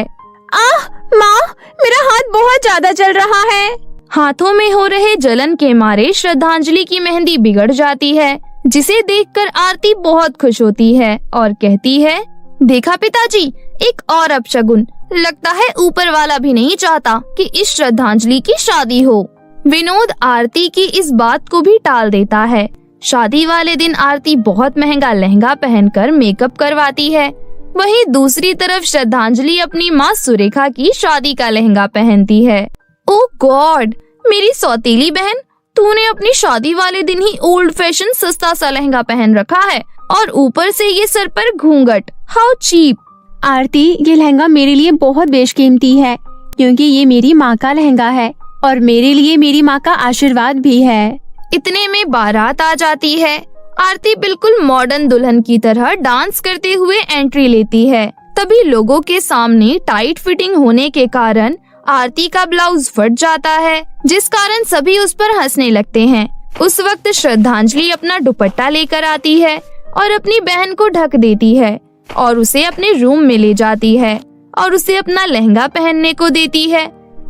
आह माँ, मेरा हाथ बहुत ज्यादा जल रहा है। हाथों में हो रहे जलन के मारे श्रद्धांजलि की मेहंदी बिगड़ जाती है, जिसे देखकर आरती बहुत खुश होती है और कहती है, देखा पिताजी, एक और अपशगुन। लगता है ऊपर वाला भी नहीं चाहता कि इस श्रद्धांजलि की शादी हो। विनोद आरती की इस बात को भी टाल देता है। शादी वाले दिन आरती बहुत महंगा लहंगा पहनकर मेकअप करवाती है। वहीं दूसरी तरफ श्रद्धांजलि अपनी माँ सुरेखा की शादी का लहंगा पहनती है। ओह गॉड, मेरी सौतेली बहन, तूने अपनी शादी वाले दिन ही ओल्ड फैशन सस्ता सा लहंगा पहन रखा है और ऊपर से ये सर पर घूंघट। How cheap. आरती, ये लहंगा मेरे लिए बहुत बेशकीमती है क्योंकि ये मेरी माँ का लहंगा है और मेरे लिए मेरी माँ का आशीर्वाद भी है। इतने में बारात आ जाती है। आरती बिल्कुल मॉडर्न दुल्हन की तरह डांस करते हुए एंट्री लेती है। तभी लोगों के सामने टाइट फिटिंग होने के कारण आरती का ब्लाउज फट जाता है, जिस कारण सभी उस पर हंसने लगते हैं। उस वक्त श्रद्धांजलि अपना दुपट्टा लेकर आती है और अपनी बहन को ढक देती है और उसे अपने रूम में ले जाती है और उसे अपना लहंगा पहनने को देती है।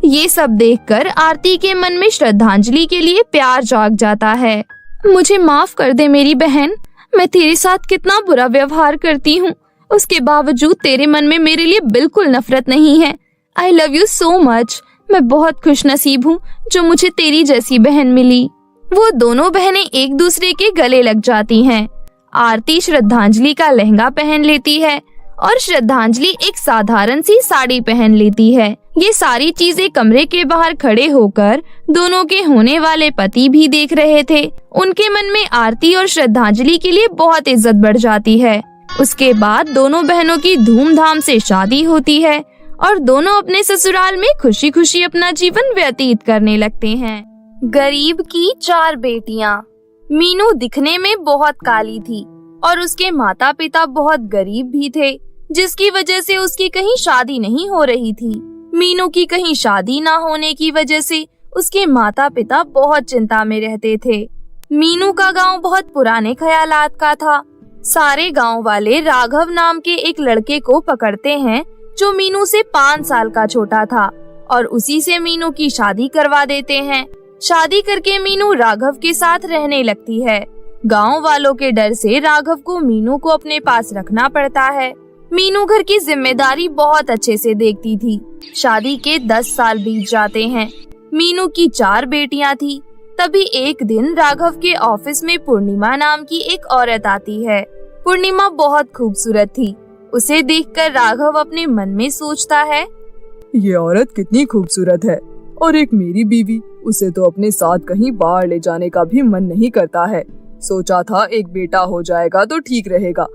ये सब देखकर आरती के मन में श्रद्धांजलि के लिए प्यार जाग जाता है। मुझे माफ कर दे मेरी बहन, मैं तेरे साथ कितना बुरा व्यवहार करती हूँ, उसके बावजूद तेरे मन में मेरे लिए बिल्कुल नफरत नहीं है। I love you so much. मैं बहुत खुशनसीब हूँ जो मुझे तेरी जैसी बहन मिली। वो दोनों बहनें एक दूसरे के गले लग जाती हैं। आरती श्रद्धांजलि का लहंगा पहन लेती है और श्रद्धांजलि एक साधारण सी साड़ी पहन लेती है। ये सारी चीजें कमरे के बाहर खड़े होकर दोनों के होने वाले पति भी देख रहे थे। उनके मन में आरती और श्रद्धांजलि के लिए बहुत इज्जत बढ़ जाती है। उसके बाद दोनों बहनों की धूमधाम से शादी होती है और दोनों अपने ससुराल में खुशी खुशी अपना जीवन व्यतीत करने लगते हैं। गरीब की 4 बेटियां। मीनू दिखने में बहुत काली थी और उसके माता पिता बहुत गरीब भी थे, जिसकी वजह से उसकी कहीं शादी नहीं हो रही थी। मीनू की कहीं शादी ना होने की वजह से उसके माता पिता बहुत चिंता में रहते थे। मीनू का गांव बहुत पुराने ख्यालात का था। सारे गांव वाले राघव नाम के एक लड़के को पकड़ते हैं जो मीनू से 5 साल का छोटा था और उसी से मीनू की शादी करवा देते हैं। शादी करके मीनू राघव के साथ रहने लगती है। गांव वालों के डर से राघव को मीनू को अपने पास रखना पड़ता है। मीनू घर की जिम्मेदारी बहुत अच्छे से देखती थी। शादी के 10 साल बीत जाते हैं। मीनू की 4 बेटियां थी। तभी एक दिन राघव के ऑफिस में पूर्णिमा नाम की एक औरत आती है। पूर्णिमा बहुत खूबसूरत थी। उसे देखकर राघव अपने मन में सोचता है, ये औरत कितनी खूबसूरत है और एक मेरी बीवी, उसे तो अपने साथ कहीं बाहर ले जाने का भी मन नहीं करता है। सोचा था एक बेटा हो जाएगा तो ठीक रहेगा,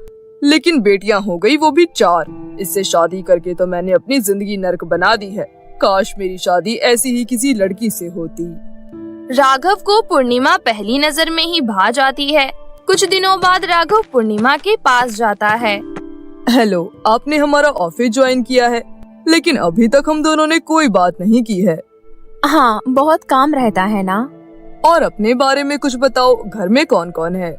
लेकिन बेटियां हो गई, वो भी 4। इससे शादी करके तो मैंने अपनी जिंदगी नर्क बना दी है। काश मेरी शादी ऐसी ही किसी लड़की से होती। राघव को पूर्णिमा पहली नजर में ही भा जाती है। कुछ दिनों बाद राघव पूर्णिमा के पास जाता है। हेलो, आपने हमारा ऑफिस ज्वाइन किया है, लेकिन अभी तक हम दोनों ने कोई बात नहीं की है। हाँ, बहुत काम रहता है ना। और अपने बारे में कुछ बताओ, घर में कौन कौन है?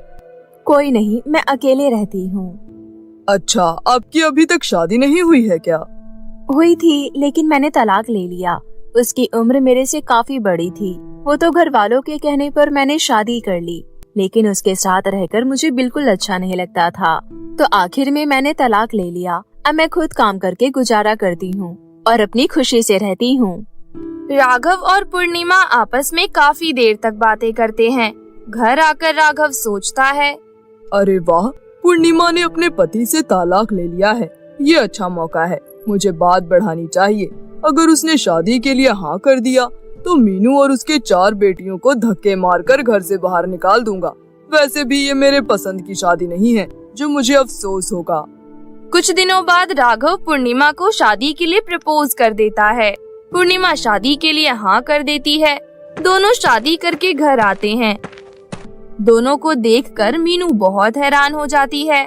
कोई नहीं, मैं अकेले रहती हूँ। अच्छा, आपकी अभी तक शादी नहीं हुई है क्या? हुई थी, लेकिन मैंने तलाक ले लिया। उसकी उम्र मेरे से काफी बड़ी थी। वो तो घर वालों के कहने पर मैंने शादी कर ली, लेकिन उसके साथ रहकर मुझे बिल्कुल अच्छा नहीं लगता था, तो आखिर में मैंने तलाक ले लिया। अब मैं खुद काम करके गुजारा करती हूँ और अपनी खुशी से रहती हूँ। राघव और पूर्णिमा आपस में काफी देर तक बातें करते हैं। घर आकर राघव सोचता है, अरे वाह, पूर्णिमा ने अपने पति से तलाक ले लिया है। ये अच्छा मौका है, मुझे बात बढ़ानी चाहिए। अगर उसने शादी के लिए हाँ कर दिया तो मीनू और उसके 4 बेटियों को धक्के मारकर घर से बाहर निकाल दूंगा। वैसे भी ये मेरे पसंद की शादी नहीं है, जो मुझे अफसोस होगा। कुछ दिनों बाद राघव पूर्णिमा को शादी के लिए प्रपोज कर देता है। पूर्णिमा शादी के लिए हाँ कर देती है। दोनों शादी करके घर आते हैं। दोनों को देखकर मीनू बहुत हैरान हो जाती है।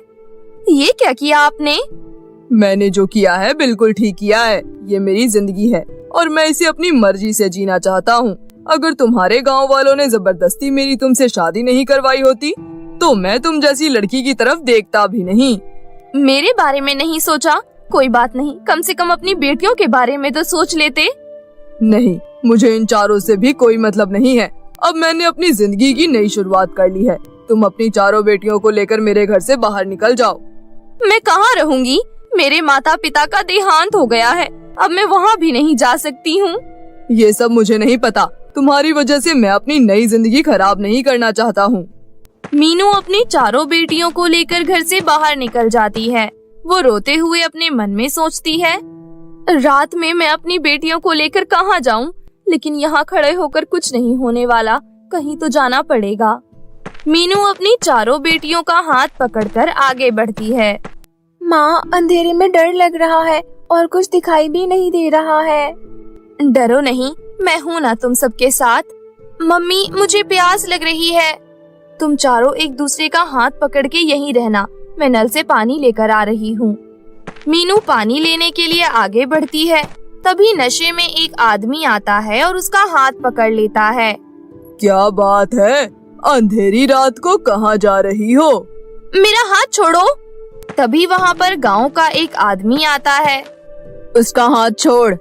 ये क्या किया आपने? मैंने जो किया है बिल्कुल ठीक किया है। ये मेरी जिंदगी है और मैं इसे अपनी मर्जी से जीना चाहता हूँ। अगर तुम्हारे गांव वालों ने जबरदस्ती मेरी तुमसे शादी नहीं करवाई होती तो मैं तुम जैसी लड़की की तरफ देखता भी नहीं। मेरे बारे में नहीं सोचा? कोई बात नहीं, कम से कम अपनी बेटियों के बारे में तो सोच लेते। नहीं, मुझे इन 4 से भी कोई मतलब नहीं है। अब मैंने अपनी जिंदगी की नई शुरुआत कर ली है। तुम अपनी 4 बेटियों को लेकर मेरे घर से बाहर निकल जाओ। मैं कहाँ रहूंगी? मेरे माता पिता का देहांत हो गया है। अब मैं वहाँ भी नहीं जा सकती हूँ। ये सब मुझे नहीं पता। तुम्हारी वजह से मैं अपनी नई जिंदगी खराब नहीं करना चाहता हूँ। मीनू अपनी 4 बेटियों को लेकर घर से बाहर निकल जाती है। वो रोते हुए अपने मन में सोचती है, रात में मैं अपनी बेटियों को लेकर कहाँ जाऊं? लेकिन यहाँ खड़े होकर कुछ नहीं होने वाला, कहीं तो जाना पड़ेगा। मीनू अपनी चारों बेटियों का हाथ पकड़कर आगे बढ़ती है। माँ, अंधेरे में डर लग रहा है और कुछ दिखाई भी नहीं दे रहा है। डरो नहीं, मैं हूँ ना तुम सबके साथ। मम्मी, मुझे प्यास लग रही है। तुम चारों एक दूसरे का हाथ पकड़ के यहीं रहना, मैं नल से पानी लेकर आ रही हूँ। मीनू पानी लेने के लिए आगे बढ़ती है। तभी नशे में एक आदमी आता है और उसका हाथ पकड़ लेता है। क्या बात है, अंधेरी रात को कहाँ जा रही हो? मेरा हाथ छोड़ो। तभी वहाँ पर गांव का एक आदमी आता है। उसका हाथ छोड़।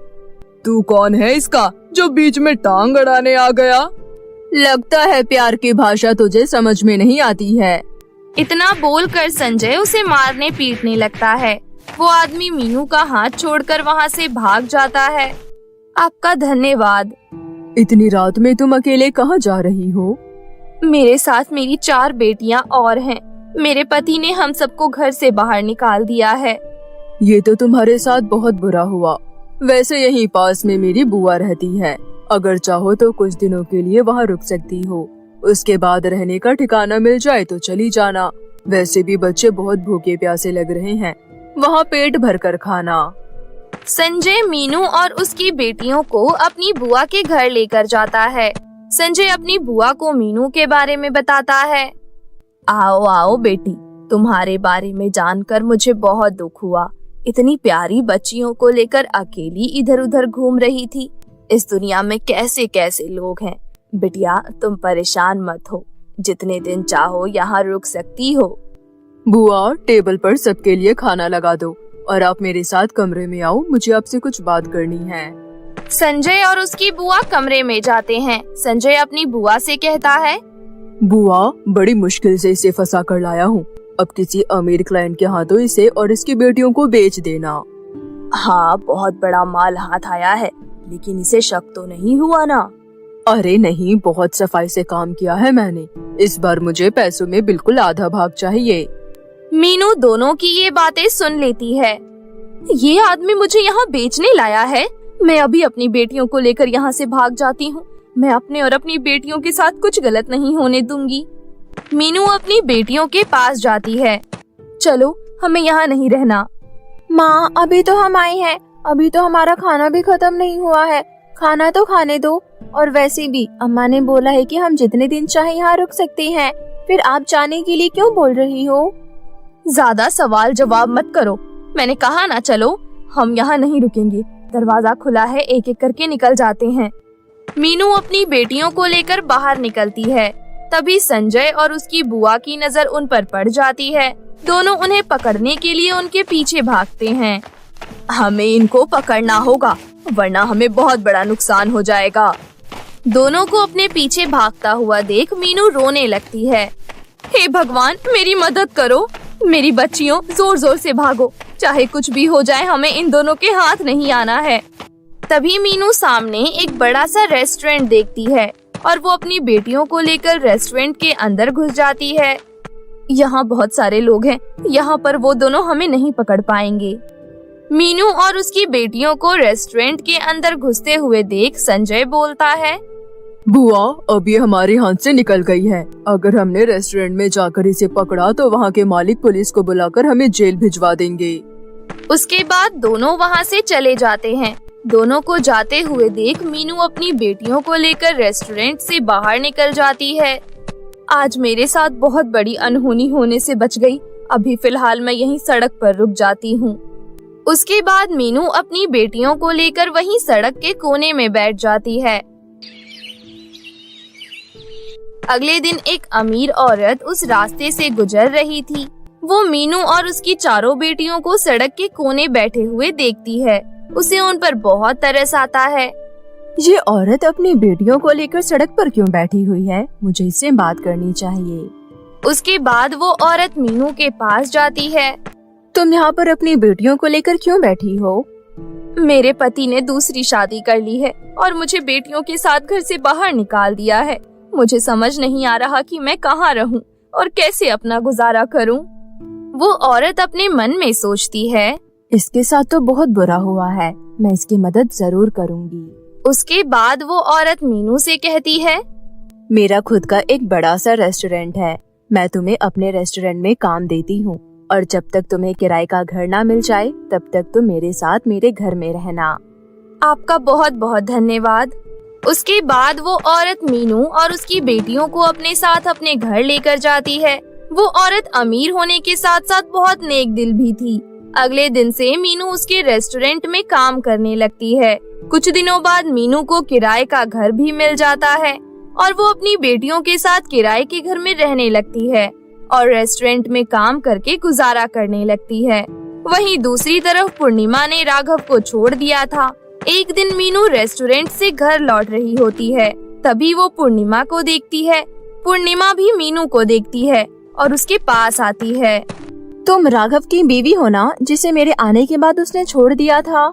तू कौन है इसका जो बीच में टांग अड़ाने आ गया? लगता है प्यार की भाषा तुझे समझ में नहीं आती है। इतना बोलकर संजय उसे मारने पीटने लगता है। वो आदमी मीनू का हाथ छोड़कर वहाँ से भाग जाता है। आपका धन्यवाद। इतनी रात में तुम अकेले कहाँ जा रही हो? मेरे साथ मेरी 4 बेटियां और हैं। मेरे पति ने हम सबको घर से बाहर निकाल दिया है। ये तो तुम्हारे साथ बहुत बुरा हुआ। वैसे यहीं पास में मेरी बुआ रहती है, अगर चाहो तो कुछ दिनों के लिए वहाँ रुक सकती हो। उसके बाद रहने का ठिकाना मिल जाए तो चली जाना। वैसे भी बच्चे बहुत भूखे प्यासे लग रहे हैं, वहाँ पेट भर कर खाना। संजय मीनू और उसकी बेटियों को अपनी बुआ के घर लेकर जाता है। संजय अपनी बुआ को मीनू के बारे में बताता है। आओ आओ बेटी, तुम्हारे बारे में जानकर मुझे बहुत दुख हुआ। इतनी प्यारी बच्चियों को लेकर अकेली इधर उधर घूम रही थी। इस दुनिया में कैसे कैसे लोग हैं। बिटिया, तुम परेशान मत हो, जितने दिन चाहो यहाँ रुक सकती हो। बुआ, टेबल पर सबके लिए खाना लगा दो और आप मेरे साथ कमरे में आओ, मुझे आपसे कुछ बात करनी है। संजय और उसकी बुआ कमरे में जाते हैं। संजय अपनी बुआ से कहता है, बुआ, बड़ी मुश्किल से इसे फंसा कर लाया हूँ। अब किसी अमीर क्लाइंट के हाथों इसे और इसकी बेटियों को बेच देना। हाँ, बहुत बड़ा माल हाथ आया है, लेकिन इसे शक तो नहीं हुआ ना? अरे नहीं, बहुत सफाई से काम किया है मैंने। इस बार मुझे पैसों में बिल्कुल आधा भाग चाहिए। मीनू दोनों की ये बातें सुन लेती है। ये आदमी मुझे यहाँ बेचने लाया है। मैं अभी अपनी बेटियों को लेकर यहाँ से भाग जाती हूँ। मैं अपने और अपनी बेटियों के साथ कुछ गलत नहीं होने दूंगी। मीनू अपनी बेटियों के पास जाती है। चलो, हमें यहाँ नहीं रहना। माँ, अभी तो हम आए हैं, अभी तो हमारा खाना भी खत्म नहीं हुआ है। खाना तो खाने दो। और वैसे भी अम्मा ने बोला है कि हम जितने दिन चाहे यहाँ रुक सकते हैं। फिर आप जाने के लिए क्यों बोल रही हो? ज्यादा सवाल जवाब मत करो। मैंने कहा ना, चलो, हम यहाँ नहीं रुकेंगे। दरवाजा खुला है, एक एक करके निकल जाते हैं। मीनू अपनी बेटियों को लेकर बाहर निकलती है। तभी संजय और उसकी बुआ की नजर उन पर पड़ जाती है। दोनों उन्हें पकड़ने के लिए उनके पीछे भागते हैं। हमें इनको पकड़ना होगा, वरना हमें बहुत बड़ा नुकसान हो जाएगा। दोनों को अपने पीछे भागता हुआ देख मीनू रोने लगती है। हे भगवान, मेरी मदद करो। मेरी बच्चियों, जोर जोर से भागो, चाहे कुछ भी हो जाए, हमें इन दोनों के हाथ नहीं आना है। तभी मीनू सामने एक बड़ा सा रेस्टोरेंट देखती है और वो अपनी बेटियों को लेकर रेस्टोरेंट के अंदर घुस जाती है। यहाँ बहुत सारे लोग हैं, यहाँ पर वो दोनों हमें नहीं पकड़ पाएंगे। मीनू और उसकी बेटियों को रेस्टोरेंट के अंदर घुसते हुए देख संजय बोलता है, बुआ, अब ये हमारे हाथ से निकल गई है। अगर हमने रेस्टोरेंट में जाकर इसे पकड़ा तो वहाँ के मालिक पुलिस को बुलाकर हमें जेल भिजवा देंगे। उसके बाद दोनों वहाँ से चले जाते हैं। दोनों को जाते हुए देख मीनू अपनी बेटियों को लेकर रेस्टोरेंट से बाहर निकल जाती है। आज मेरे साथ बहुत बड़ी अनहोनी होने से बच गई। अभी फिलहाल मैं यहीं सड़क पर रुक जाती हूँ। उसके बाद मीनू अपनी बेटियों को लेकर वहीं सड़क के कोने में बैठ जाती है। अगले दिन एक अमीर औरत उस रास्ते से गुजर रही थी। वो मीनू और उसकी चारों बेटियों को सड़क के कोने बैठे हुए देखती है। उसे उन पर बहुत तरस आता है। ये औरत अपनी बेटियों को लेकर सड़क पर क्यों बैठी हुई है? मुझे इससे बात करनी चाहिए। उसके बाद वो औरत मीनू के पास जाती है। तुम यहाँ पर अपनी बेटियों को लेकर क्यों बैठी हो? मेरे पति ने दूसरी शादी कर ली है और मुझे बेटियों के साथ घर से बाहर निकाल दिया है। मुझे समझ नहीं आ रहा कि मैं कहाँ रहूं और कैसे अपना गुजारा करूं। वो औरत अपने मन में सोचती है, इसके साथ तो बहुत बुरा हुआ है, मैं इसकी मदद जरूर करूंगी। उसके बाद वो औरत मीनू से कहती है, मेरा खुद का एक बड़ा सा रेस्टोरेंट है, मैं तुम्हें अपने रेस्टोरेंट में काम देती हूँ और जब तक तुम्हें किराए का घर ना मिल जाए तब तक तुम मेरे साथ मेरे घर में रहना। आपका बहुत बहुत धन्यवाद। उसके बाद वो औरत मीनू और उसकी बेटियों को अपने साथ अपने घर लेकर जाती है। वो औरत अमीर होने के साथ साथ बहुत नेक दिल भी थी। अगले दिन से मीनू उसके रेस्टोरेंट में काम करने लगती है। कुछ दिनों बाद मीनू को किराए का घर भी मिल जाता है और वो अपनी बेटियों के साथ किराए के घर में रहने लगती है और रेस्टोरेंट में काम करके गुजारा करने लगती है। वहीं दूसरी तरफ पूर्णिमा ने राघव को छोड़ दिया था। एक दिन मीनू रेस्टोरेंट से घर लौट रही होती है, तभी वो पूर्णिमा को देखती है। पूर्णिमा भी मीनू को देखती है और उसके पास आती है। तुम राघव की बीवी हो ना, जिसे मेरे आने के बाद उसने छोड़ दिया था?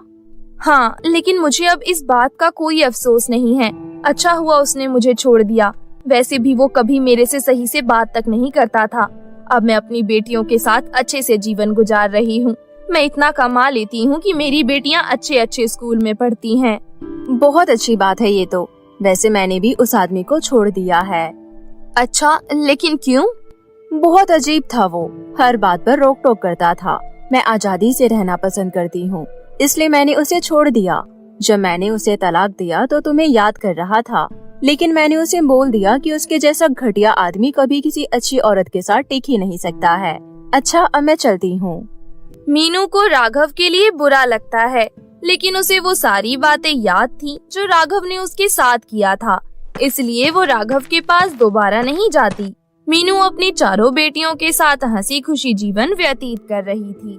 हाँ, लेकिन मुझे अब इस बात का कोई अफसोस नहीं है। अच्छा हुआ उसने मुझे छोड़ दिया। वैसे भी वो कभी मेरे से सही से बात तक नहीं करता था। अब मैं अपनी बेटियों के साथ अच्छे से जीवन गुजार रही हूँ। मैं इतना कमा लेती हूँ कि मेरी बेटियाँ अच्छे अच्छे स्कूल में पढ़ती हैं। बहुत अच्छी बात है ये तो। वैसे मैंने भी उस आदमी को छोड़ दिया है। अच्छा, लेकिन क्यों? बहुत अजीब था वो, हर बात पर रोक टोक करता था। मैं आजादी से रहना पसंद करती हूँ, इसलिए मैंने उसे छोड़ दिया। जब मैंने उसे तलाक दिया तो तुम्हें याद कर रहा था, लेकिन मैंने उसे बोल दिया कि उसके जैसा घटिया आदमी कभी किसी अच्छी औरत के साथ टिक ही नहीं सकता है। अच्छा, अब मैं चलती हूँ। मीनू को राघव के लिए बुरा लगता है, लेकिन उसे वो सारी बातें याद थी जो राघव ने उसके साथ किया था, इसलिए वो राघव के पास दोबारा नहीं जाती। मीनू अपनी चारों बेटियों के साथ हंसी खुशी जीवन व्यतीत कर रही थी।